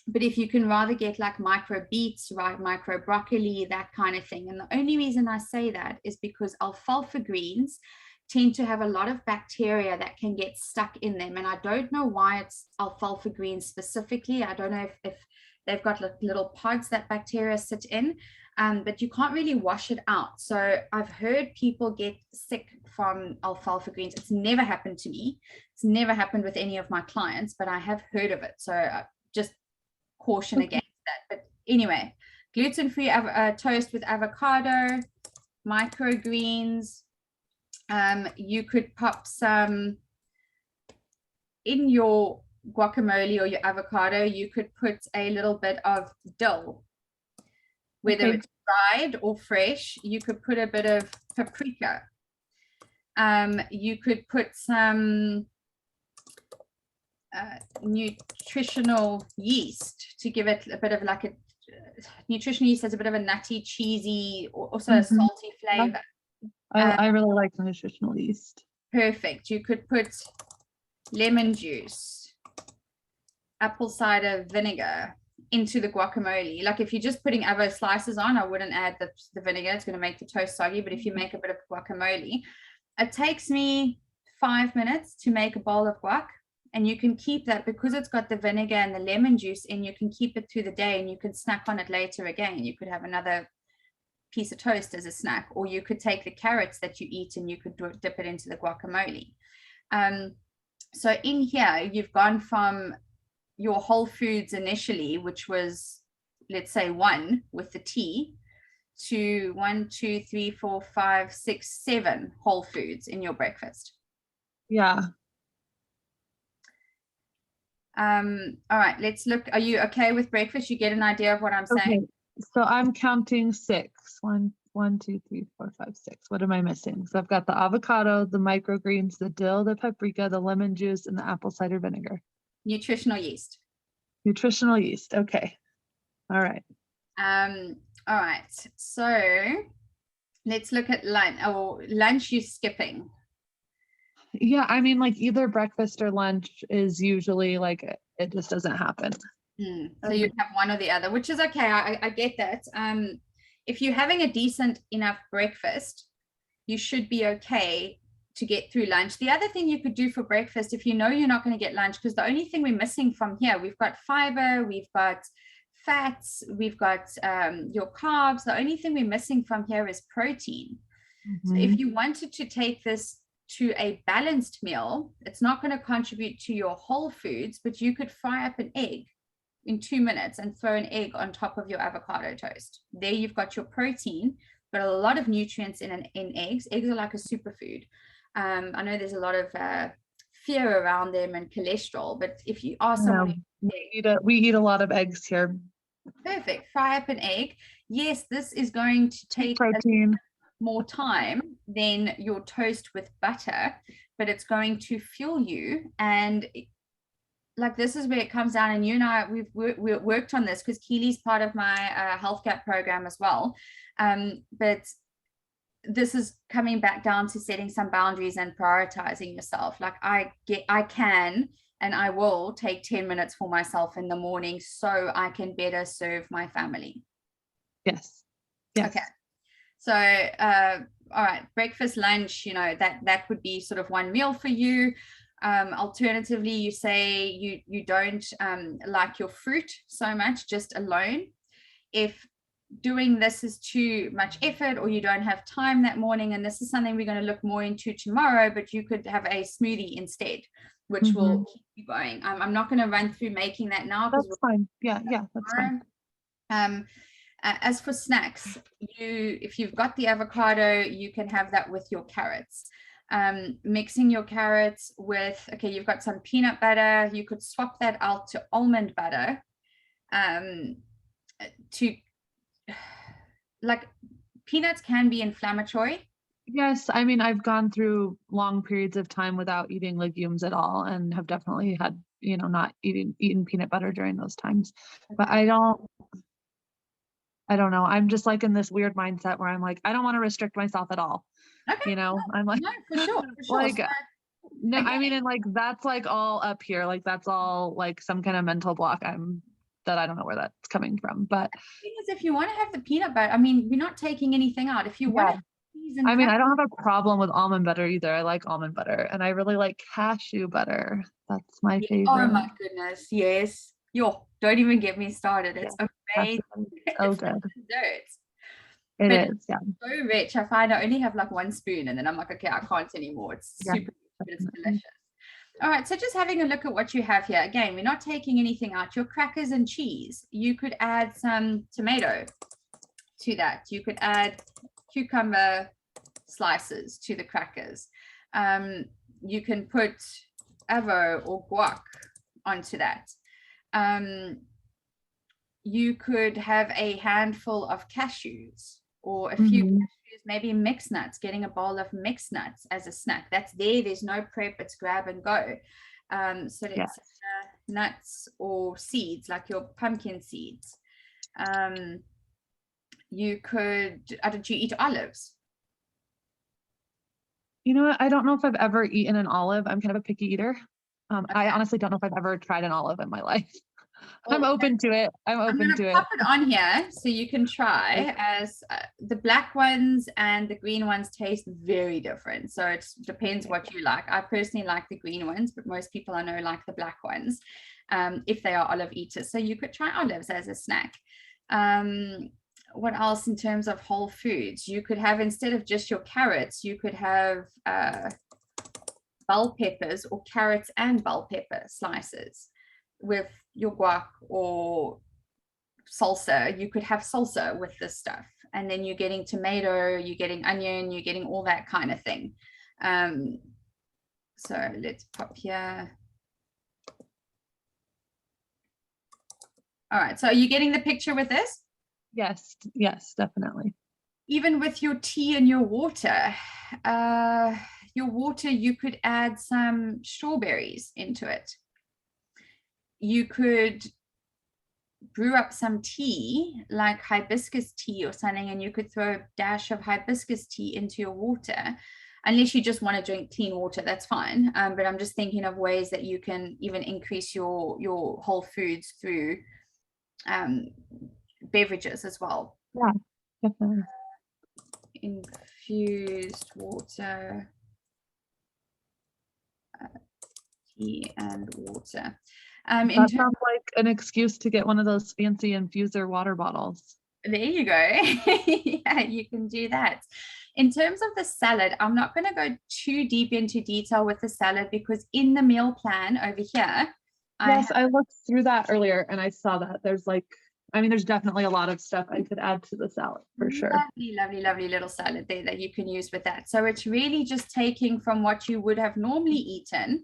but if you can rather get like micro beets, right, micro broccoli, that kind of thing. And the only reason I say that is because alfalfa greens tend to have a lot of bacteria that can get stuck in them. And I don't know why it's alfalfa greens specifically. I don't know if they've got like little pods that bacteria sit in. But you can't really wash it out. So I've heard people get sick from alfalfa greens. It's never happened to me. It's never happened with any of my clients, but I have heard of it. So just caution against that. But anyway, gluten-free toast with avocado, microgreens. You could pop some in your guacamole or your avocado. You could put a little bit of dill, whether it's dried or fresh. You could put a bit of paprika. You could put some nutritional yeast to give it a bit of like a nutritional yeast has a bit of a nutty, cheesy, also a salty flavor. I really like the nutritional yeast. Perfect. You could put lemon juice, apple cider vinegar into the guacamole. Like if you're just putting avocado slices on, I wouldn't add the vinegar. It's going to make the toast soggy. But if you make a bit of guacamole, it takes me 5 minutes to make a bowl of guac. And you can keep that because it's got the vinegar and the lemon juice in. You can keep it through the day and you can snack on it later again. You could have another piece of toast as a snack, or you could take the carrots that you eat and you could dip it into the guacamole. So in here, you've gone from your whole foods initially, which was, let's say 1 with the tea, to 1, 2, 3, 4, 5, 6, 7 whole foods in your breakfast. Yeah. All right, let's look. Are you okay with breakfast? You get an idea of what I'm saying? So I'm counting 6. 1, 2, 3, 4, 5, 6. What am I missing? So I've got the avocado, the microgreens, the dill, the paprika, the lemon juice, and the apple cider vinegar. Nutritional yeast. Nutritional yeast. Okay. All right. All right. So let's look at lunch. Oh, lunch you're skipping. Yeah, I mean, like either breakfast or lunch is usually like it just doesn't happen. So you'd have one or the other, which is okay. I get that. If you're having a decent enough breakfast, you should be okay to get through lunch. The other thing you could do for breakfast, if you know you're not going to get lunch, because the only thing we're missing from here, we've got fiber, we've got fats, we've got your carbs. The only thing we're missing from here is protein. So if you wanted to take this to a balanced meal, it's not going to contribute to your whole foods, but you could fry up an egg in 2 minutes and throw an egg on top of your avocado toast. There you've got your protein, but a lot of nutrients in eggs. Eggs are like a superfood. I know there's a lot of fear around them and cholesterol, but if you are someone we eat a lot of eggs here. Perfect. Fry up an egg. Yes, this is going to take protein more time than your toast with butter, but it's going to fuel you. And like this is where it comes down, and you and I, we've worked on this because Keely's part of my health gap program as well. But this is coming back down to setting some boundaries and prioritizing yourself. Like I can and I will take 10 minutes for myself in the morning so I can better serve my family. Yes. Okay. So, all right, breakfast, lunch, that would be sort of one meal for you. Alternatively, you say you don't like your fruit so much just alone. If doing this is too much effort or you don't have time that morning, and this is something we're going to look more into tomorrow, but you could have a smoothie instead, which will keep you going. I'm not going to run through making that now because That's fine. Yeah, that's fine. As for snacks, if you've got the avocado, you can have that with your carrots. Mixing your carrots with, okay, you've got some peanut butter, you could swap that out to almond butter, to, like, peanuts can be inflammatory. Yes, I mean, I've gone through long periods of time without eating legumes at all and have definitely had, not eaten peanut butter during those times. But I don't know. I'm just like in this weird mindset where I'm like, I don't want to restrict myself at all. Okay. I'm like, no, for sure. like, So, no, again, I mean, and like, that's like all up here. Like, that's all like some kind of mental block that I don't know where that's coming from. But the thing is, if you want to have the peanut butter, I mean, we're not taking anything out. If you want to have cheese and I mean, I don't have a problem with almond butter either. I like almond butter and I really like cashew butter. That's my favorite. Oh my goodness, yes. Yo, don't even get me started. It's amazing. Oh, good. Desserts. It But is, yeah. So rich. I find I only have like one spoon and then I'm like, okay, I can't anymore. It's super rich, but it's delicious. All right, so just having a look at what you have here. Again, we're not taking anything out. Your crackers and cheese, you could add some tomato to that. You could add cucumber slices to the crackers. You can put avo or guac onto that. You could have a handful of cashews or a few cashews, maybe mixed nuts, getting a bowl of mixed nuts as a snack. That's there's no prep, it's grab and go. So it's nuts or seeds, like your pumpkin seeds. You could, did you eat olives? You know what? I don't know if I've ever eaten an olive. I'm kind of a picky eater. I honestly don't know if I've ever tried an olive in my life. Well, I'm open to it. I'm going to pop it on here so you can try, as the black ones and the green ones taste very different. So it depends what you like. I personally like the green ones, but most people I know like the black ones, if they are olive eaters. So you could try olives as a snack. What else in terms of whole foods? You could have, instead of just your carrots, you could have bell peppers or carrots and bell pepper slices with your guac or salsa. You could have salsa with this stuff, and then you're getting tomato, you're getting onion, you're getting all that kind of thing. So let's pop here. All right, so are you getting the picture with this? Yes, definitely. Even with your tea and your water, you could add some strawberries into it. You could brew up some tea, like hibiscus tea or something, and you could throw a dash of hibiscus tea into your water. Unless you just want to drink clean water, that's fine. But I'm just thinking of ways that you can even increase your whole foods through beverages as well. Yeah, definitely. Infused water, tea and water. That sounds like an excuse to get one of those fancy infuser water bottles. There you go. Yeah, you can do that. In terms of the salad, I'm not going to go too deep into detail with the salad because in the meal plan over here. Yes, I looked through that earlier and I saw that there's there's definitely a lot of stuff I could add to the salad for sure. Lovely little salad there that you can use with that. So it's really just taking from what you would have normally eaten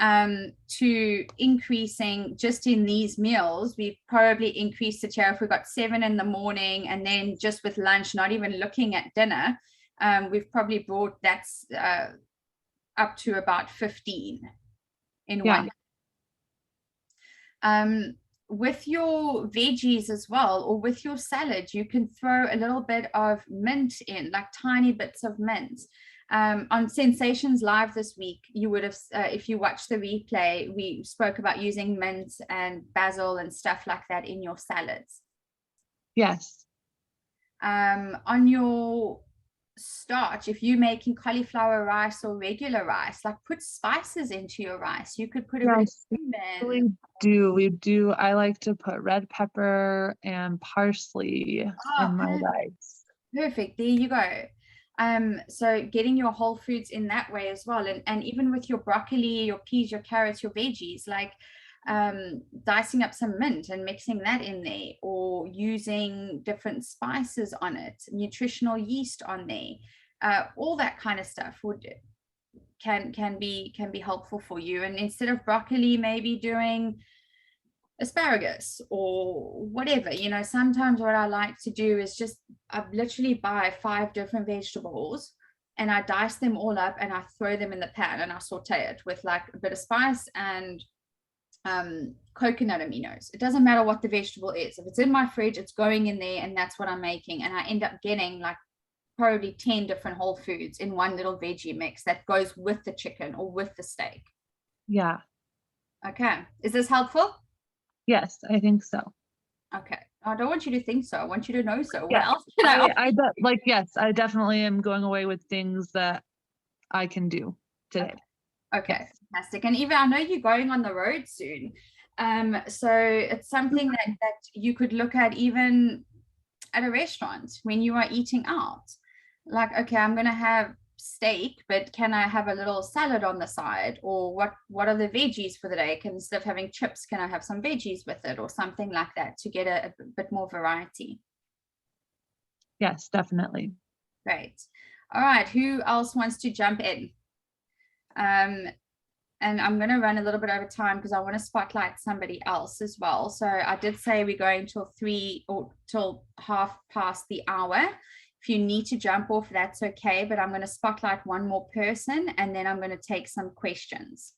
to increasing just in these meals. We've probably increased it here if we've got 7 in the morning, and then just with lunch, not even looking at dinner, we've probably brought that up to about 15 in one. With your veggies as well, or with your salad, you can throw a little bit of mint in, like tiny bits of mint. On Sensations Live this week, you would have, if you watch the replay, we spoke about using mint and basil and stuff like that in your salads. Yes. On your starch, if you're making cauliflower rice or regular rice, like put spices into your rice. You could put a bit of Yes, cinnamon. we do. I like to put red pepper and parsley Oh, in my perfect. rice. Perfect. There you go. So getting your whole foods in that way as well. And even with your broccoli, your peas, your carrots, your veggies, like dicing up some mint and mixing that in there, or using different spices on it, nutritional yeast on there, all that kind of stuff can be helpful for you. And instead of broccoli, maybe doing asparagus or whatever. Sometimes what I like to do is just I literally buy 5 different vegetables and I dice them all up and I throw them in the pan and I saute it with like a bit of spice and coconut aminos. It doesn't matter what the vegetable is. If it's in my fridge, it's going in there, and that's what I'm making. And I end up getting like probably 10 different whole foods in one little veggie mix that goes with the chicken or with the steak. Yeah. Okay. Is this helpful? Yes, I think so. Okay. I don't want you to think so. I want you to know so. What Yeah. else can I offer? Yes, I definitely am going away with things that I can do today. Okay, Yes. fantastic. And Eva, I know you're going on the road soon. So it's something that you could look at even at a restaurant when you are eating out. Like, okay, I'm gonna have steak, but can I have a little salad on the side? Or what are the veggies for the day? Instead of having chips, can I have some veggies with it or something like that to get a bit more variety? Yes, definitely. Great. All right, who else wants to jump in? And I'm going to run a little bit over time because I want to spotlight somebody else as well. So I did say we're going till 3 or till half past the hour. If you need to jump off, that's okay. But I'm going to spotlight one more person and then I'm going to take some questions.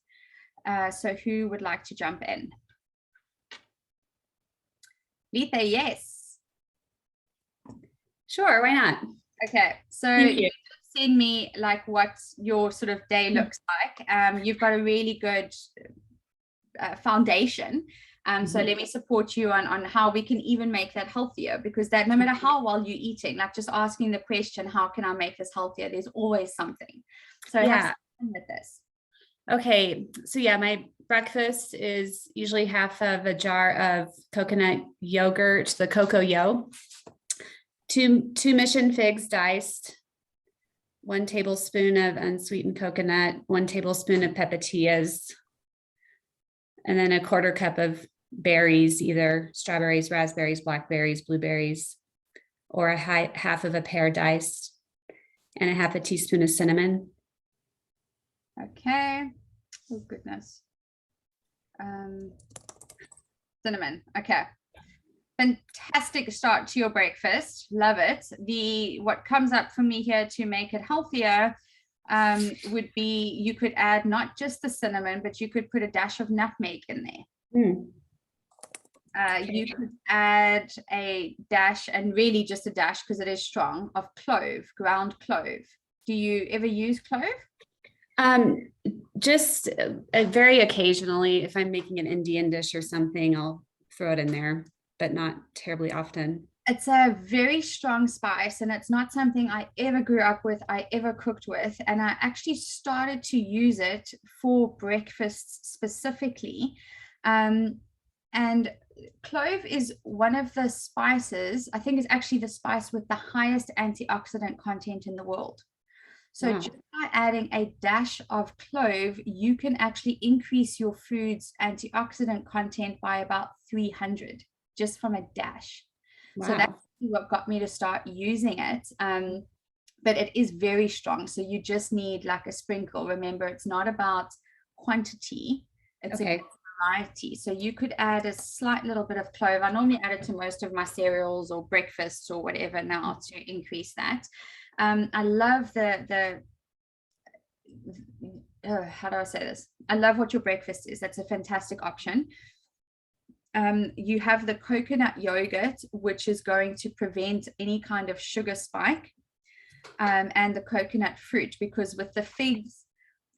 So who would like to jump in? Letha, yes. Sure, why not? Okay, so Thank you. send me like what your sort of day looks like. You've got a really good foundation. So let me support you on how we can even make that healthier, because that no matter how well you're eating, like just asking the question, how can I make this healthier? There's always something. So Yeah. have fun with this. Okay, so yeah, my breakfast is usually half of a jar of coconut yogurt, the Cocoa Yo, two mission figs diced, 1 tablespoon of unsweetened coconut, 1 tablespoon of peppatillas, and then a 1/4 cup of berries, either strawberries, raspberries, blackberries, blueberries, or a half of a pear diced, and a half a teaspoon of cinnamon. Okay. Oh goodness. Cinnamon. Okay. Fantastic start to your breakfast. Love it. What comes up for me here to make it healthier would be you could add not just the cinnamon, but you could put a dash of nutmeg in there. You could add a dash, and really just a dash because it is strong, of clove, ground clove. Do you ever use clove? Just very occasionally, if I'm making an Indian dish or something, I'll throw it in there, but not terribly often. It's a very strong spice, and it's not something I ever grew up with, I ever cooked with. And I actually started to use it for breakfasts specifically. And clove is one of the spices, I think it's actually the spice with the highest antioxidant content in the world. So just by adding a dash of clove, you can actually increase your food's antioxidant content by about 300 just from a dash. Wow. So that's what got me to start using it. But it is very strong. So you just need like a sprinkle. Remember, it's not about quantity, it's a variety. So you could add a slight little bit of clove. I normally add it to most of my cereals or breakfasts or whatever now to increase that. I love how do I say this? I love what your breakfast is. That's a fantastic option. You have the coconut yogurt, which is going to prevent any kind of sugar spike, and the coconut fruit, because with the figs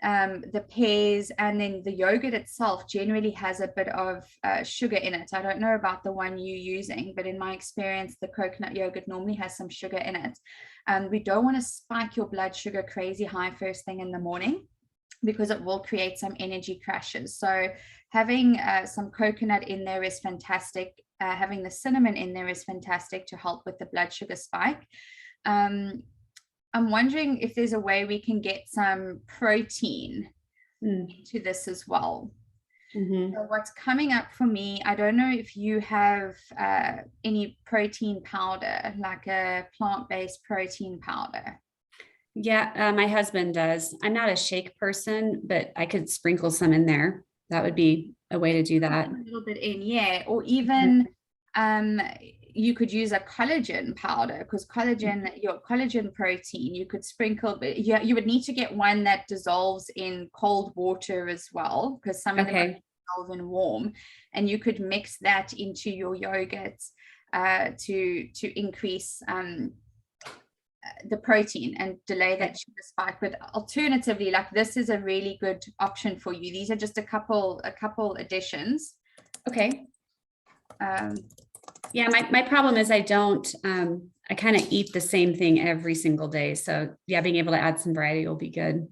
the pears, and then the yogurt itself generally has a bit of sugar in it. I don't know about the one you're using, but in my experience, the coconut yogurt normally has some sugar in it. We don't want to spike your blood sugar crazy high first thing in the morning, because it will create some energy crashes. So having some coconut in there is fantastic. Having the cinnamon in there is fantastic to help with the blood sugar spike. I'm wondering if there's a way we can get some protein into this as well. So what's coming up for me, I don't know if you have any protein powder, like a plant-based protein powder. Yeah, my husband does. I'm not a shake person, but I could sprinkle some in there. That would be a way to do that. A little bit in, yeah. Or even you could use a collagen powder, because your collagen protein, you could sprinkle, but yeah, you would need to get one that dissolves in cold water as well, because some of them dissolve in warm, and you could mix that into your yogurts to increase the protein and delay that sugar spike. But alternatively, like, this is a really good option for you. These are just a couple additions. Okay. Yeah, my problem is I don't, I kind of eat the same thing every single day. So yeah, being able to add some variety will be good.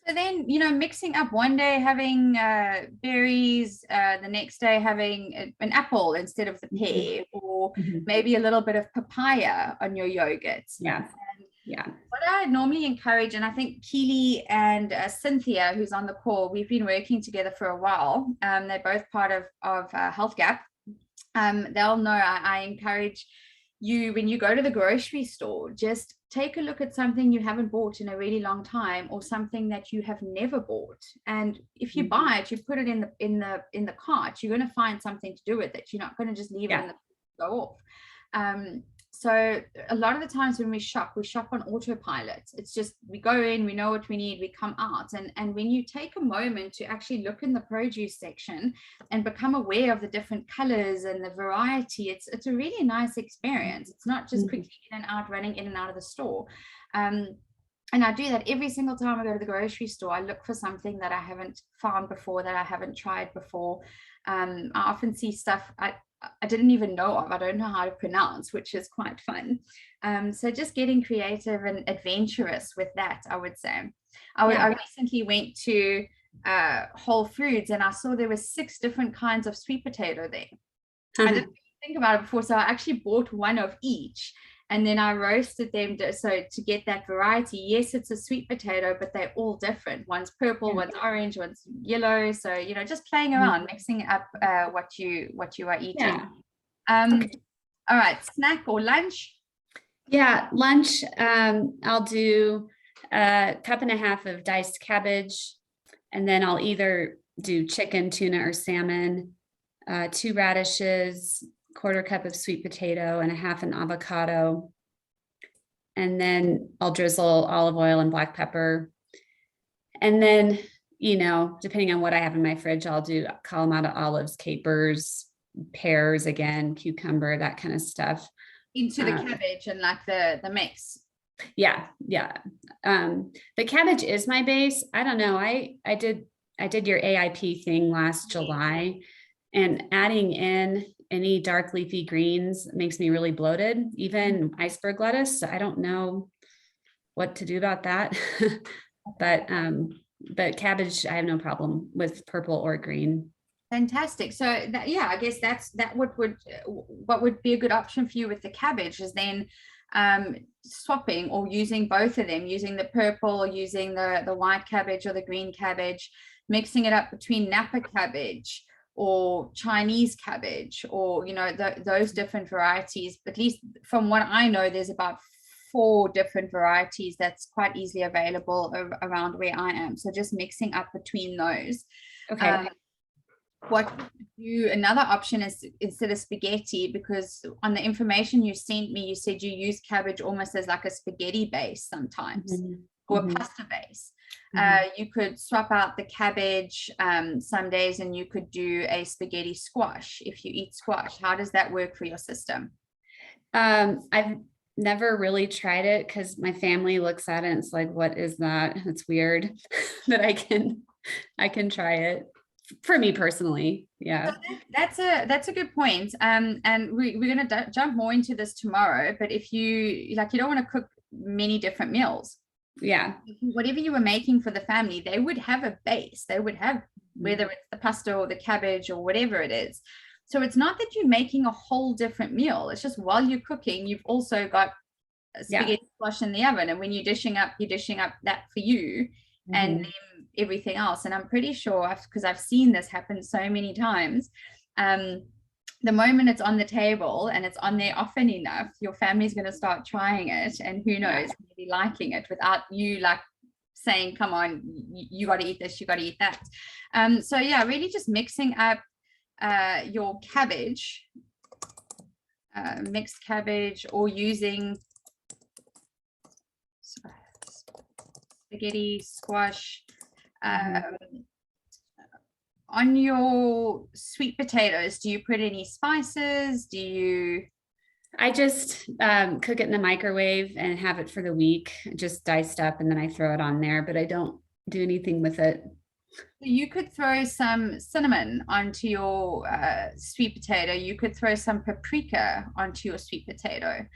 So then, mixing up, one day having berries, the next day having an apple instead of the pear, or maybe a little bit of papaya on your yogurts. Yeah. Yeah. What I normally encourage, and I think Keely and Cynthia, who's on the call, we've been working together for a while. They're both part of Health Gap. They'll know I encourage you, when you go to the grocery store, just take a look at something you haven't bought in a really long time, or something that you have never bought. And if you buy it, you put it in the cart, you're going to find something to do with it. You're not going to just leave it in the go off. So a lot of the times when we shop on autopilot. It's just, we go in, we know what we need, we come out. And when you take a moment to actually look in the produce section and become aware of the different colors and the variety, it's a really nice experience. It's not just quickly in and out, running in and out of the store. And I do that every single time I go to the grocery store. I look for something that I haven't found before, that I haven't tried before. I often see stuff I didn't even know of, I don't know how to pronounce, which is quite fun. So just getting creative and adventurous with that, I would say. I recently went to Whole Foods, and I saw there were 6 different kinds of sweet potato there. I didn't think about it before, so I actually bought one of each, and then I roasted them so to get that variety. Yes, it's a sweet potato, but they're all different. One's purple, one's orange, one's yellow. So, just playing around, mixing up what you are eating. All right, snack or lunch? Yeah, lunch. I'll do a cup and a half of diced cabbage, and then I'll either do chicken, tuna, or salmon, 2 radishes, 1/4 cup of sweet potato, and a half an avocado. And then I'll drizzle olive oil and black pepper. And then, depending on what I have in my fridge, I'll do Kalamata olives, capers, pears again, cucumber, that kind of stuff. Into the cabbage and like the mix. Yeah. The cabbage is my base. I don't know. I did your AIP thing last July, and adding in any dark leafy greens makes me really bloated, even iceberg lettuce. So I don't know what to do about that. But cabbage, I have no problem with, purple or green. Fantastic. So I guess what would be a good option for you with the cabbage is then swapping or using both of them, using the purple or using the white cabbage or the green cabbage, mixing it up between Napa cabbage or Chinese cabbage, or those different varieties. At least from what I know, there's about 4 different varieties that's quite easily available around where I am. So just mixing up between those. Okay. Another option is, instead of spaghetti, because on the information you sent me, you said you use cabbage almost as like a spaghetti base sometimes, or a pasta base. You could swap out the cabbage some days, and you could do a spaghetti squash if you eat squash. How does that work for your system? I've never really tried it because my family looks at it and it's like, what is that? It's weird. But I can try it for me personally. Yeah. So that's a good point. And we're going to jump more into this tomorrow. But if you like, you don't want to cook many different meals. Yeah. Whatever you were making for the family, they would have a base. They would have, whether it's the pasta or the cabbage or whatever it is. So it's not that you're making a whole different meal. It's just while you're cooking, you've also got spaghetti squash in the oven. And when you're dishing up that for you and then everything else. And I'm pretty sure, because I've seen this happen so many times, the moment it's on the table and it's on there often enough, your family's going to start trying it, and who knows, maybe liking it without you like saying, come on, you got to eat this, you got to eat that. So yeah, really just mixing up your cabbage, mixed cabbage, or using spaghetti, squash. On your sweet potatoes, do you put any spices? I just cook it in the microwave and have it for the week, just diced up, and then I throw it on there, but I don't do anything with it. You could throw some cinnamon onto your sweet potato. You could throw some paprika onto your sweet potato.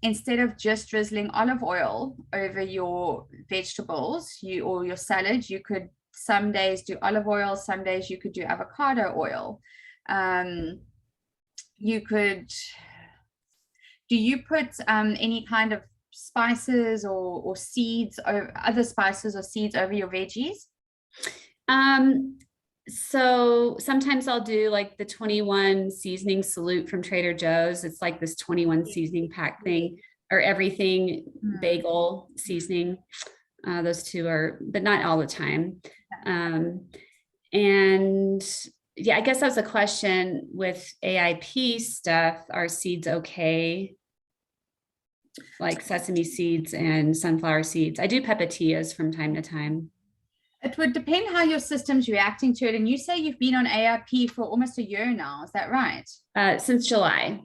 Instead of just drizzling olive oil over your vegetables or your salad, you could some days do olive oil, some days you could do avocado oil. You could, do you put any kind of spices or seeds, or other spices or seeds over your veggies? So sometimes I'll do like the 21 seasoning salute from Trader Joe's. It's like this 21 seasoning pack thing, or everything bagel seasoning. Those two are, but not all the time. And yeah, I guess that was a question with AIP stuff. Are seeds okay? Like sesame seeds and sunflower seeds. I do peppatillas from time to time. It would depend how your system's reacting to it. And you say you've been on AIP for almost a year now. Is that right? Since July.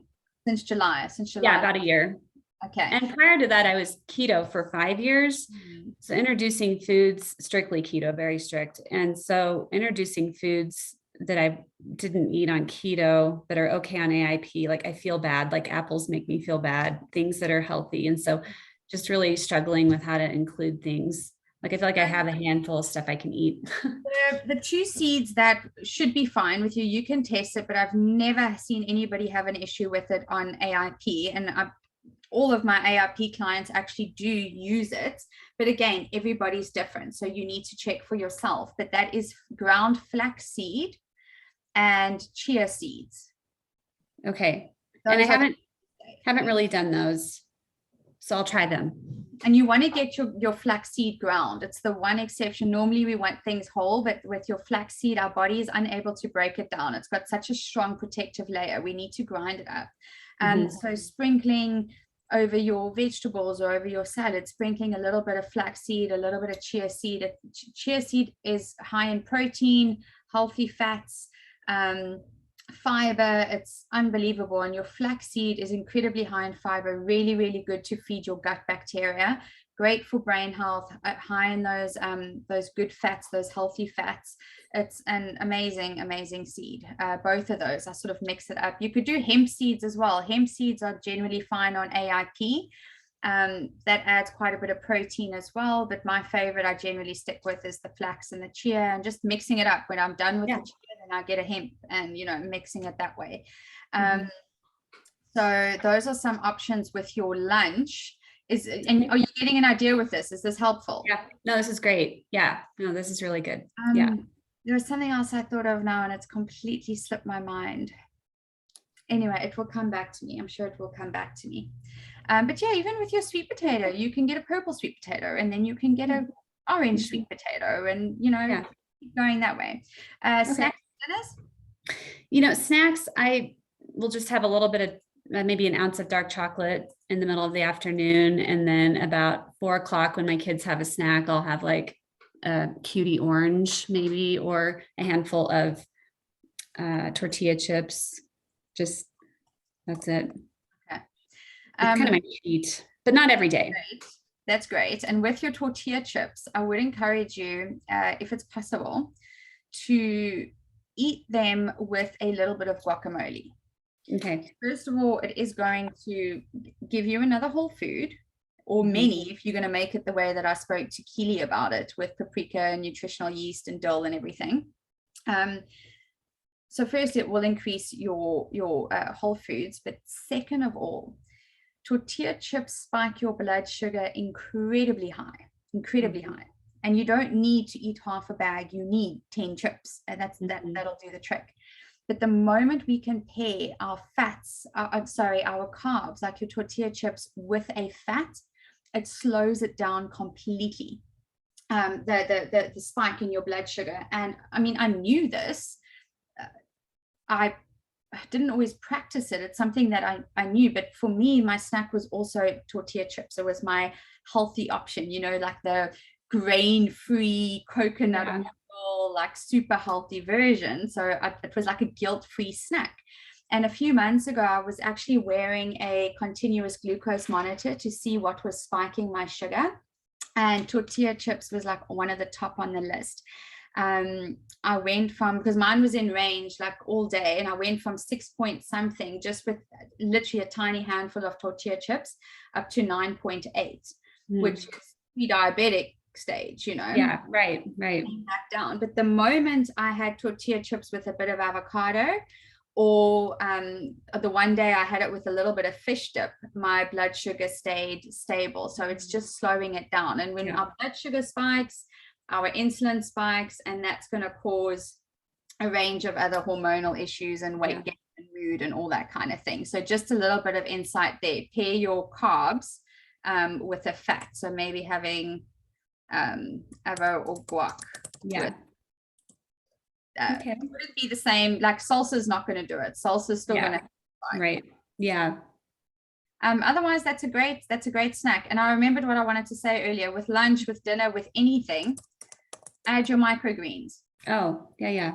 Since July. Yeah, about a year. Okay. And prior to that, I was keto for 5 years. So introducing foods, strictly keto, very strict. And so introducing foods that I didn't eat on keto that are okay on AIP, like I feel bad, like apples make me feel bad, things that are healthy. And so just really struggling with how to include things. Like I feel like I have a handful of stuff I can eat. The two seeds that should be fine with you, you can test it, but I've never seen anybody have an issue with it on AIP. And all of my AIP clients actually do use it. But again, everybody's different. So you need to check for yourself. But that is ground flaxseed and chia seeds. Okay. Those and I haven't really done those. So I'll try them. And you want to get your flaxseed ground. It's the one exception. Normally we want things whole, but with your flaxseed, our body is unable to break it down. It's got such a strong protective layer. We need to grind it up. So sprinkling over your vegetables or over your salad, sprinkling a little bit of flaxseed, a little bit of chia seed. Chia seed is high in protein, healthy fats, fiber. It's unbelievable. And your flaxseed is incredibly high in fiber, really, really good to feed your gut bacteria, great for brain health, high in those good fats, those healthy fats. It's an amazing seed. Both of those, I sort of mix it up. You could do hemp seeds as well. Hemp seeds are generally fine on AIP. That adds quite a bit of protein as well. But my favorite I generally stick with is the flax and the chia, and just mixing it up. When I'm done with the chia, then I get a hemp, and mixing it that way. So those are some options with your lunch. And are you getting an idea with this? Is this helpful? Yeah, no, this is great. Yeah, no, this is really good. There was something else I thought of now, and it's completely slipped my mind. Anyway, it will come back to me. I'm sure it will come back to me. But yeah, even with your sweet potato, you can get a purple sweet potato, and then you can get an orange sweet potato, and keep going that way. Snacks, dinners? Snacks, I will just have a little bit of maybe an ounce of dark chocolate in the middle of the afternoon. And then about 4 o'clock when my kids have a snack, I'll have like a cutie orange maybe, or a handful of tortilla chips. Just, that's it. Okay. It's kind of my cheat, but not every day. Great. That's great. And with your tortilla chips, I would encourage you, if it's possible, to eat them with a little bit of guacamole. Okay. First of all, it is going to give you another whole food, or many, if you're going to make it the way that I spoke to Keely about it, with paprika and nutritional yeast and dill and everything. So first, it will increase your whole foods, but second of all, tortilla chips spike your blood sugar incredibly high, and you don't need to eat half a bag. You need 10 chips, and that'll do the trick. But the moment we can pair our fats, our carbs, like your tortilla chips, with a fat, it slows it down completely. The spike in your blood sugar. And I mean, I knew this. I didn't always practice it. It's something that I knew, but for me, my snack was also tortilla chips. It was my healthy option, like the grain-free coconut oil, like super healthy version. So it was like a guilt-free snack. And a few months ago, I was actually wearing a continuous glucose monitor to see what was spiking my sugar. And tortilla chips was like one of the top on the list. I went from, because mine was in range like all day, and I went from 6 point something just with literally a tiny handful of tortilla chips up to 9.8, which is pre-diabetic stage, Yeah, right. Back down. But the moment I had tortilla chips with a bit of avocado, or the one day I had it with a little bit of fish dip, my blood sugar stayed stable. So it's just slowing it down. And when our blood sugar spikes, our insulin spikes, and that's going to cause a range of other hormonal issues and weight gain and mood and all that kind of thing. So just a little bit of insight there. Pair your carbs with a fat. So maybe having avo or guac. Yeah. Okay. Would it be the same? Like salsa is not going to do it. Salsa is still going to. Right. Yeah. Otherwise, that's a great snack. And I remembered what I wanted to say earlier. With lunch, with dinner, with anything, add your microgreens. Oh, yeah.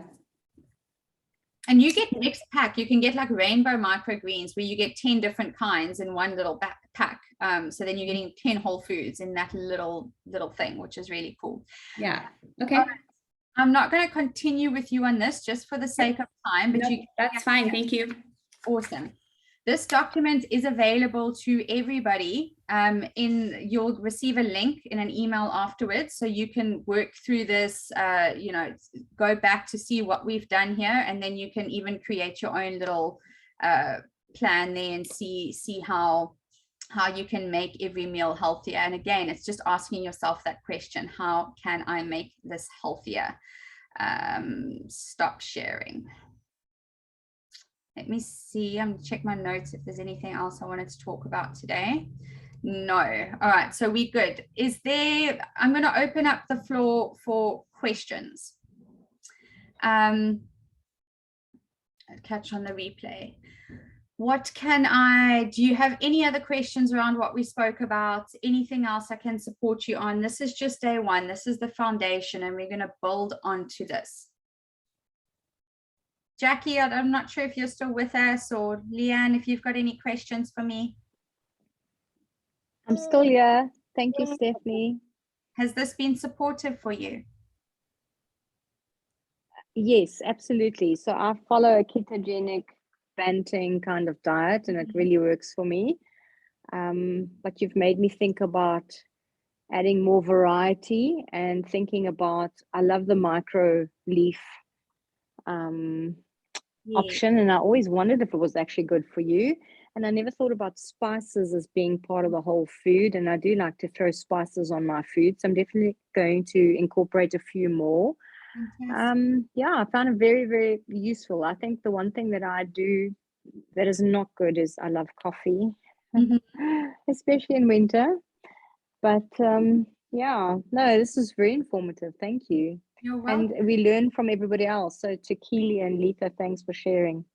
And you get mixed pack. You can get like rainbow microgreens where you get 10 different kinds in one little pack. So then you're getting 10 whole foods in that little thing, which is really cool. Yeah. Okay. I'm not going to continue with you on this just for the sake of time, but that's fine. Thank you. Awesome. This document is available to everybody. You'll receive a link in an email afterwards, so you can work through this, go back to see what we've done here, and then you can even create your own little plan there and see how you can make every meal healthier. And again, it's just asking yourself that question: how can I make this healthier? Stop sharing. Let me see. I'm going to check my notes if there's anything else I wanted to talk about today. No. All right. So we're good. I'm going to open up the floor for questions. Catch on the replay. Do you have any other questions around what we spoke about? Anything else I can support you on? This is just day one. This is the foundation, and we're going to build onto this. Jackie, I'm not sure if you're still with us, or Leanne, if you've got any questions for me. I'm still here. Thank you, Stephanie. Has this been supportive for you? Yes, absolutely. So I follow a ketogenic Banting kind of diet, and it really works for me. But you've made me think about adding more variety and thinking about, I love the micro leaf option, and I always wondered if it was actually good for you. And I never thought about spices as being part of the whole food, and I do like to throw spices on my food, so I'm definitely going to incorporate a few more. I found it very, very useful. I think the one thing that I do that is not good is I love coffee, especially in winter. But this is very informative. Thank you. You're welcome. And we learn from everybody else. So to Keely and Letha, thanks for sharing.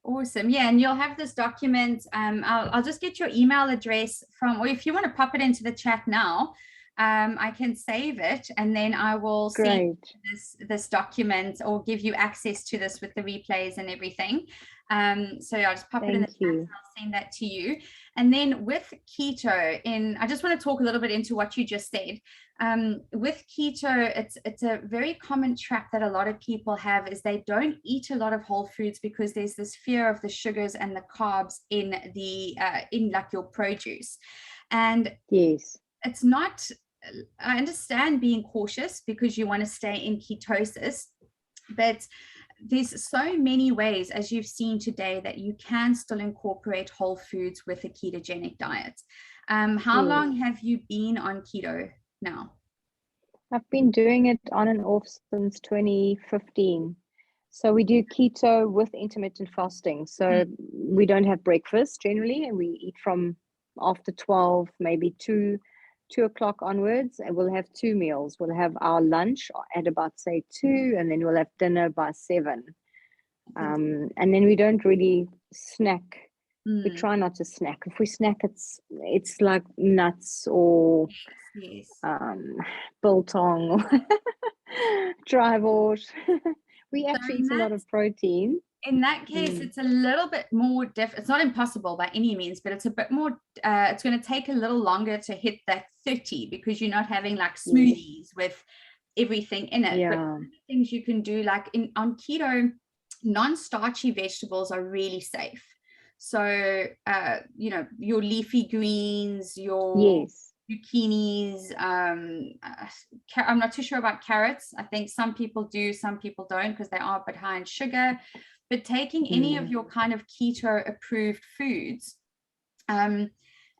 Awesome. Yeah, and you'll have this document. I'll just get your email address from, or if you want to pop it into the chat now, I can save it, and then I will send this document or give you access to this with the replays and everything. So I'll just pop it in the chat and I'll send that to you. And then with keto, I just want to talk a little bit into what you just said. With keto, it's a very common trap that a lot of people have, is they don't eat a lot of whole foods because there's this fear of the sugars and the carbs in like your produce. And yes, it's not, I understand being cautious because you want to stay in ketosis, but there's so many ways, as you've seen today, that you can still incorporate whole foods with a ketogenic diet. How long have you been on keto now? I've been doing it on and off since 2015. So we do keto with intermittent fasting. So we don't have breakfast generally, and we eat from after 12, maybe 2 o'clock onwards, and we'll have 2 meals. We'll have our lunch at about, say, 2, and then we'll have dinner by 7. And then we don't really snack. We try not to snack. If we snack, it's like nuts or biltong or dry oat. We actually eat a lot of protein. In that case, it's a little bit more it's not impossible by any means, but it's a bit more, it's going to take a little longer to hit that 30 because you're not having like smoothies with everything in it. But things you can do, like on keto, non-starchy vegetables are really safe. So, your leafy greens, your zucchinis, I'm not too sure about carrots. I think some people do, some people don't, because they are a bit high in sugar. But taking any of your kind of keto approved foods, and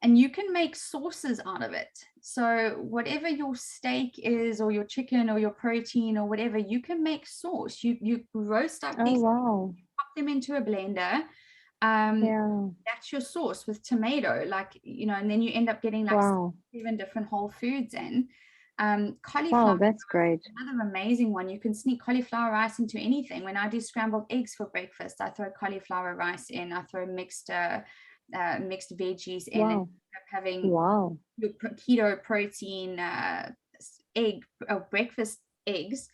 you can make sauces out of it. So whatever your steak is, or your chicken, or your protein, or whatever, you can make sauce. You roast up these, pop them into a blender. That's your sauce with tomato, and then you end up getting like 7 different whole foods in. Cauliflower, that's great. Another amazing one. You can sneak cauliflower rice into anything. When I do scrambled eggs for breakfast, I throw cauliflower rice in. I throw mixed veggies in, and having your keto protein breakfast eggs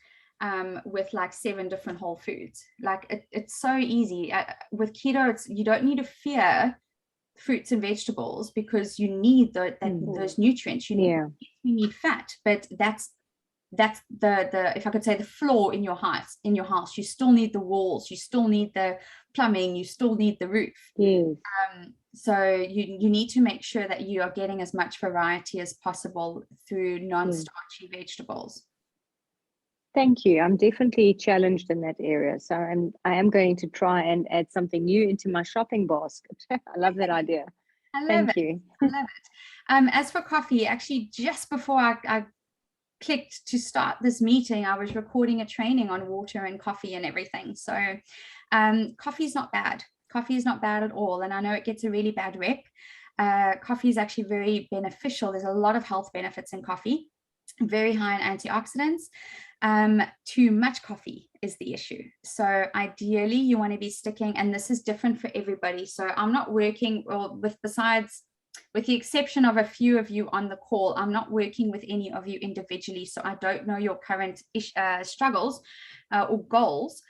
with like 7 different whole foods. Like it's so easy. With keto, you don't need to fear fruits and vegetables because you need those nutrients. You need fat, but that's the if I could say, the floor in your house. You still need the walls, you still need the plumbing, you still need the roof. So you need to make sure that you are getting as much variety as possible through non-starchy vegetables. Thank you. I'm definitely challenged in that area. So I am going to try and add something new into my shopping basket. I love that idea. Thank you. I love it. As for coffee, actually, just before I clicked to start this meeting, I was recording a training on water and coffee and everything. So coffee is not bad. Coffee is not bad at all. And I know it gets a really bad rep. Coffee is actually very beneficial. There's a lot of health benefits in coffee. Very high in antioxidants. Too much coffee is the issue. So ideally you want to be sticking, and this is different for everybody. So I'm not working with the exception of a few of you on the call, I'm not working with any of you individually. So I don't know your current struggles or goals,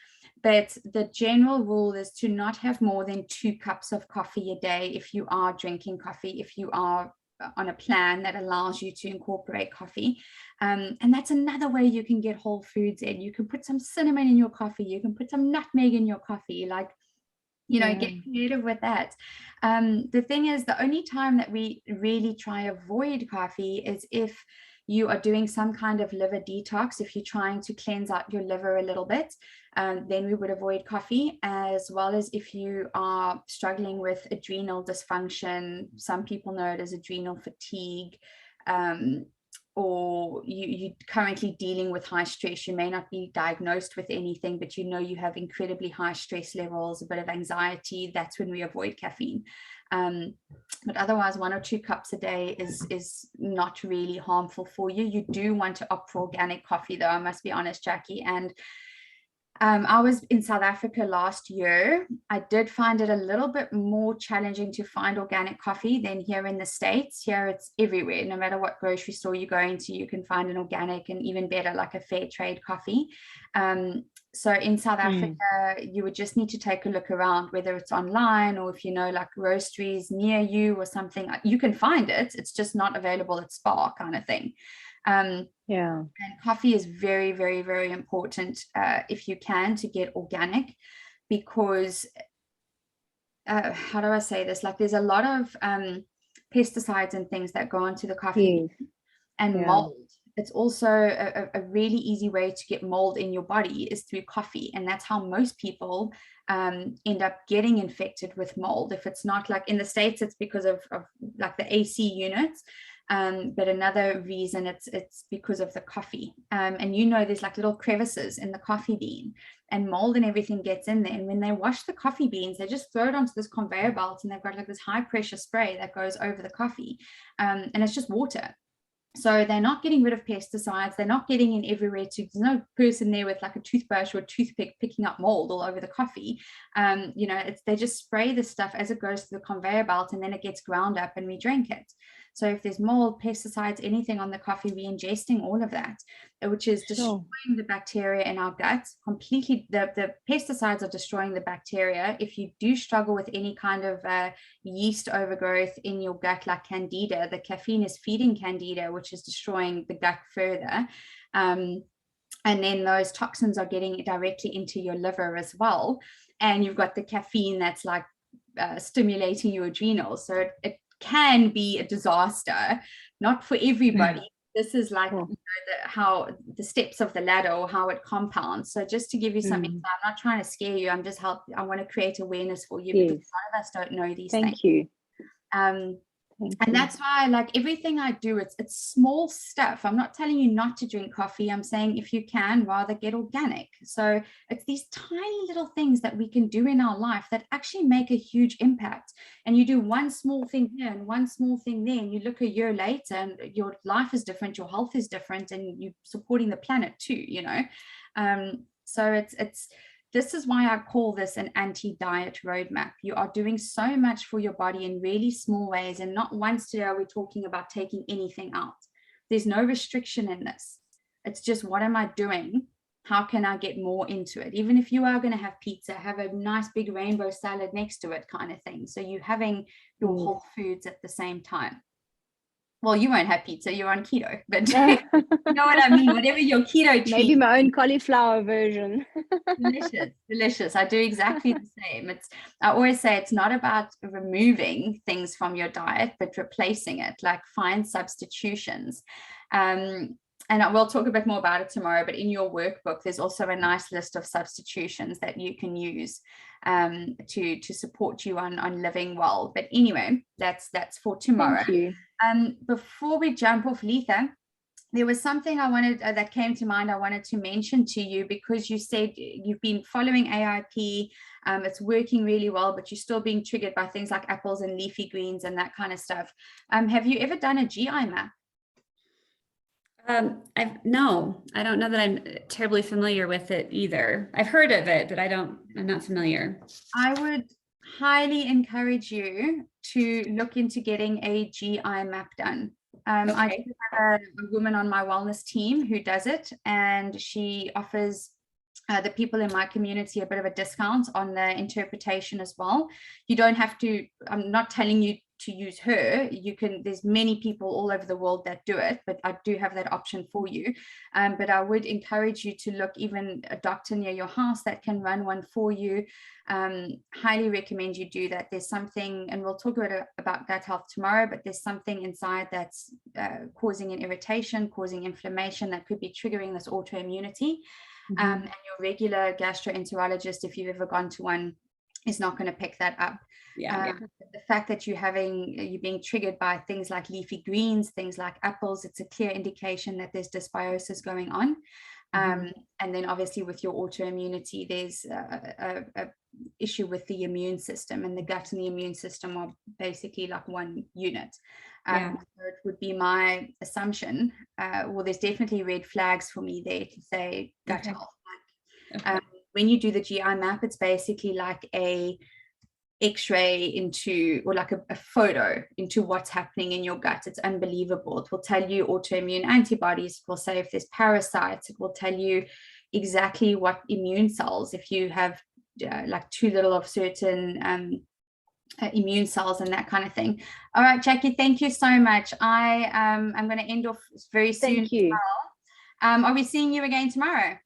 but the general rule is to not have more than 2 cups of coffee a day if you are drinking coffee, if you are on a plan that allows you to incorporate coffee. And that's another way you can get whole foods in. You can put some cinnamon in your coffee, you can put some nutmeg in your coffee, get creative with that. The thing is, the only time that we really try avoid coffee is if you are doing some kind of liver detox. If you're trying to cleanse out your liver a little bit, then we would avoid coffee, as well as if you are struggling with adrenal dysfunction. Some people know it as adrenal fatigue, or you're currently dealing with high stress. You may not be diagnosed with anything, but you have incredibly high stress levels, a bit of anxiety. That's when we avoid caffeine. But otherwise, 1 or 2 cups a day is not really harmful for you. You do want to opt for organic coffee, though, I must be honest, Jackie. And I was in South Africa last year. I did find it a little bit more challenging to find organic coffee than here in the States. Here it's everywhere. No matter what grocery store you go into, you can find an organic, and even better, like a fair trade coffee. So in South Africa, you would just need to take a look around, whether it's online or if you know like roasteries near you or something. You can find it. It's just not available at Spar kind of thing. Yeah. And coffee is very, very, very important if you can to get organic, because how do I say this? Like there's a lot of pesticides and things that go onto the coffee Yes. and Yeah. mold. It's also a really easy way to get mold in your body is through coffee. And that's how most people end up getting infected with mold. If it's not like in the States, it's because of like the AC units. But another reason it's because of the coffee. And you know, there's like little crevices in the coffee bean and mold and everything gets in there. And when they wash the coffee beans, they just throw it onto this conveyor belt and they've got like this high pressure spray that goes over the coffee. And it's just water. So they're not getting rid of pesticides. They're not getting in everywhere. There's no person there with like a toothbrush or a toothpick picking up mold all over the coffee. You know, they just spray the stuff as it goes through the conveyor belt, and then it gets ground up and we drink it. So if there's mold, pesticides, anything on the coffee, we're ingesting all of that, which is destroying the bacteria in our guts completely. The pesticides are destroying the bacteria. If you do struggle with any kind of yeast overgrowth in your gut, like candida, the caffeine is feeding candida, which is destroying the gut further. And then those toxins are getting directly into your liver as well. And you've got the caffeine that's like stimulating your adrenals. So it can be a disaster, not for everybody. This is like you know, how the steps of the ladder or how it compounds. So just to give you some insight, I'm not trying to scare you. I'm just I want to create awareness for you, because a lot of us don't know these things. Thank you. And that's why, like, everything I do, it's small stuff. I'm not telling you not to drink coffee. I'm saying if you can, rather get organic. So it's these tiny little things that we can do in our life that actually make a huge impact. And you do one small thing here and one small thing there, and you look a year later and your life is different, your health is different, and you're supporting the planet too, you know. So this is why I call this an anti-diet roadmap. You are doing so much for your body in really small ways, and not once today are we talking about taking anything out. There's no restriction in this. It's just, what am I doing? How can I get more into it? Even if you are going to have pizza, have a nice big rainbow salad next to it kind of thing. So you're having your whole foods at the same time. Well, you won't have pizza, you're on keto, but you know what I mean? Whatever your keto treat. Maybe my own cauliflower version. Delicious. I do exactly the same. I always say it's not about removing things from your diet, but replacing it, like find substitutions. And we'll talk a bit more about it tomorrow, but in your workbook, there's also a nice list of substitutions that you can use to support you on living well. But anyway, that's for tomorrow. Thank you. Before we jump off, Letha, there was something I wanted that came to mind. I wanted to mention to you, because you said you've been following AIP. It's working really well, but you're still being triggered by things like apples and leafy greens and that kind of stuff. Have you ever done a GI map? No, I don't know that I'm terribly familiar with it either. I've heard of it, but I'm not familiar. I would highly encourage you to look into getting a GI map done. I do have a woman on my wellness team who does it, and she offers the people in my community a bit of a discount on the interpretation as well. You don't have to, I'm not telling you to use her. There's many people all over the world that do it, but I do have that option for you. But I would encourage you to look, even a doctor near your house that can run one for you. Highly recommend you do that. There's something, and we'll talk about gut health tomorrow, but there's something inside that's causing an irritation, causing inflammation, that could be triggering this autoimmunity. And your regular gastroenterologist, if you've ever gone to one, is not going to pick that up. The fact that you're being triggered by things like leafy greens, things like apples, it's a clear indication that there's dysbiosis going on. And then obviously with your autoimmunity, there's a issue with the immune system, and the gut and the immune system are basically like one unit. So it would be my assumption. Well, there's definitely red flags for me there to say gut health. when you do the GI map, it's basically like a X-ray into, or like a photo into what's happening in your gut. It's unbelievable. It will tell you autoimmune antibodies. It will say if there's parasites. It will tell you exactly what immune cells, if you have like too little of certain immune cells and that kind of thing. All right, Jackie, thank you so much. I'm going to end off very soon. Thank you. Are we seeing you again tomorrow?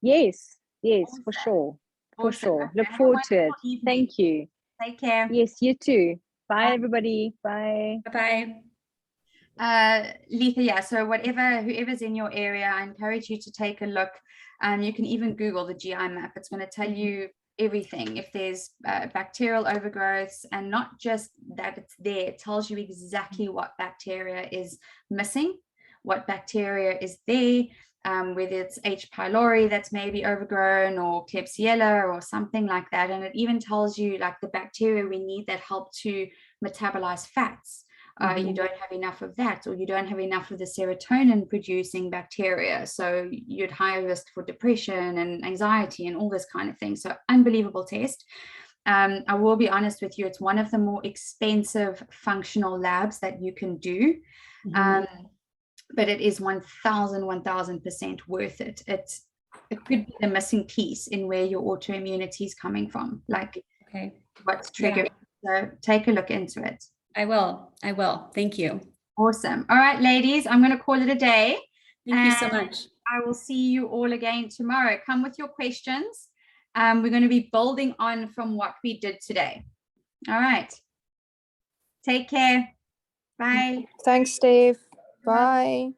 Yes, Awesome. for sure. For Awesome. sure. Okay. Look Have a forward to it. wonderful evening. Thank you. Take care. Yes, you too. Bye, Bye. everybody. Bye. Bye-bye. Letha, yeah, so whoever's in your area, I encourage you to take a look. You can even Google the GI map. It's going to tell you everything. If there's bacterial overgrowths, and not just that it's there, it tells you exactly what bacteria is missing, what bacteria is there, whether it's H. pylori that's maybe overgrown, or Klebsiella or something like that. And it even tells you like the bacteria we need that help to metabolize fats. You don't have enough of that, or you don't have enough of the serotonin producing bacteria, so you're at higher risk for depression and anxiety and all this kind of thing. So unbelievable test. I will be honest with you, it's one of the more expensive functional labs that you can do, but it is 1000% worth it. It could be the missing piece in where your autoimmunity is coming from, like what's triggering. So take a look into it. I will. Thank you. Awesome. All right, ladies, I'm going to call it a day. Thank you so much. I will see you all again tomorrow. Come with your questions. We're going to be building on from what we did today. All right. Take care. Bye. Thanks, Steve. Bye.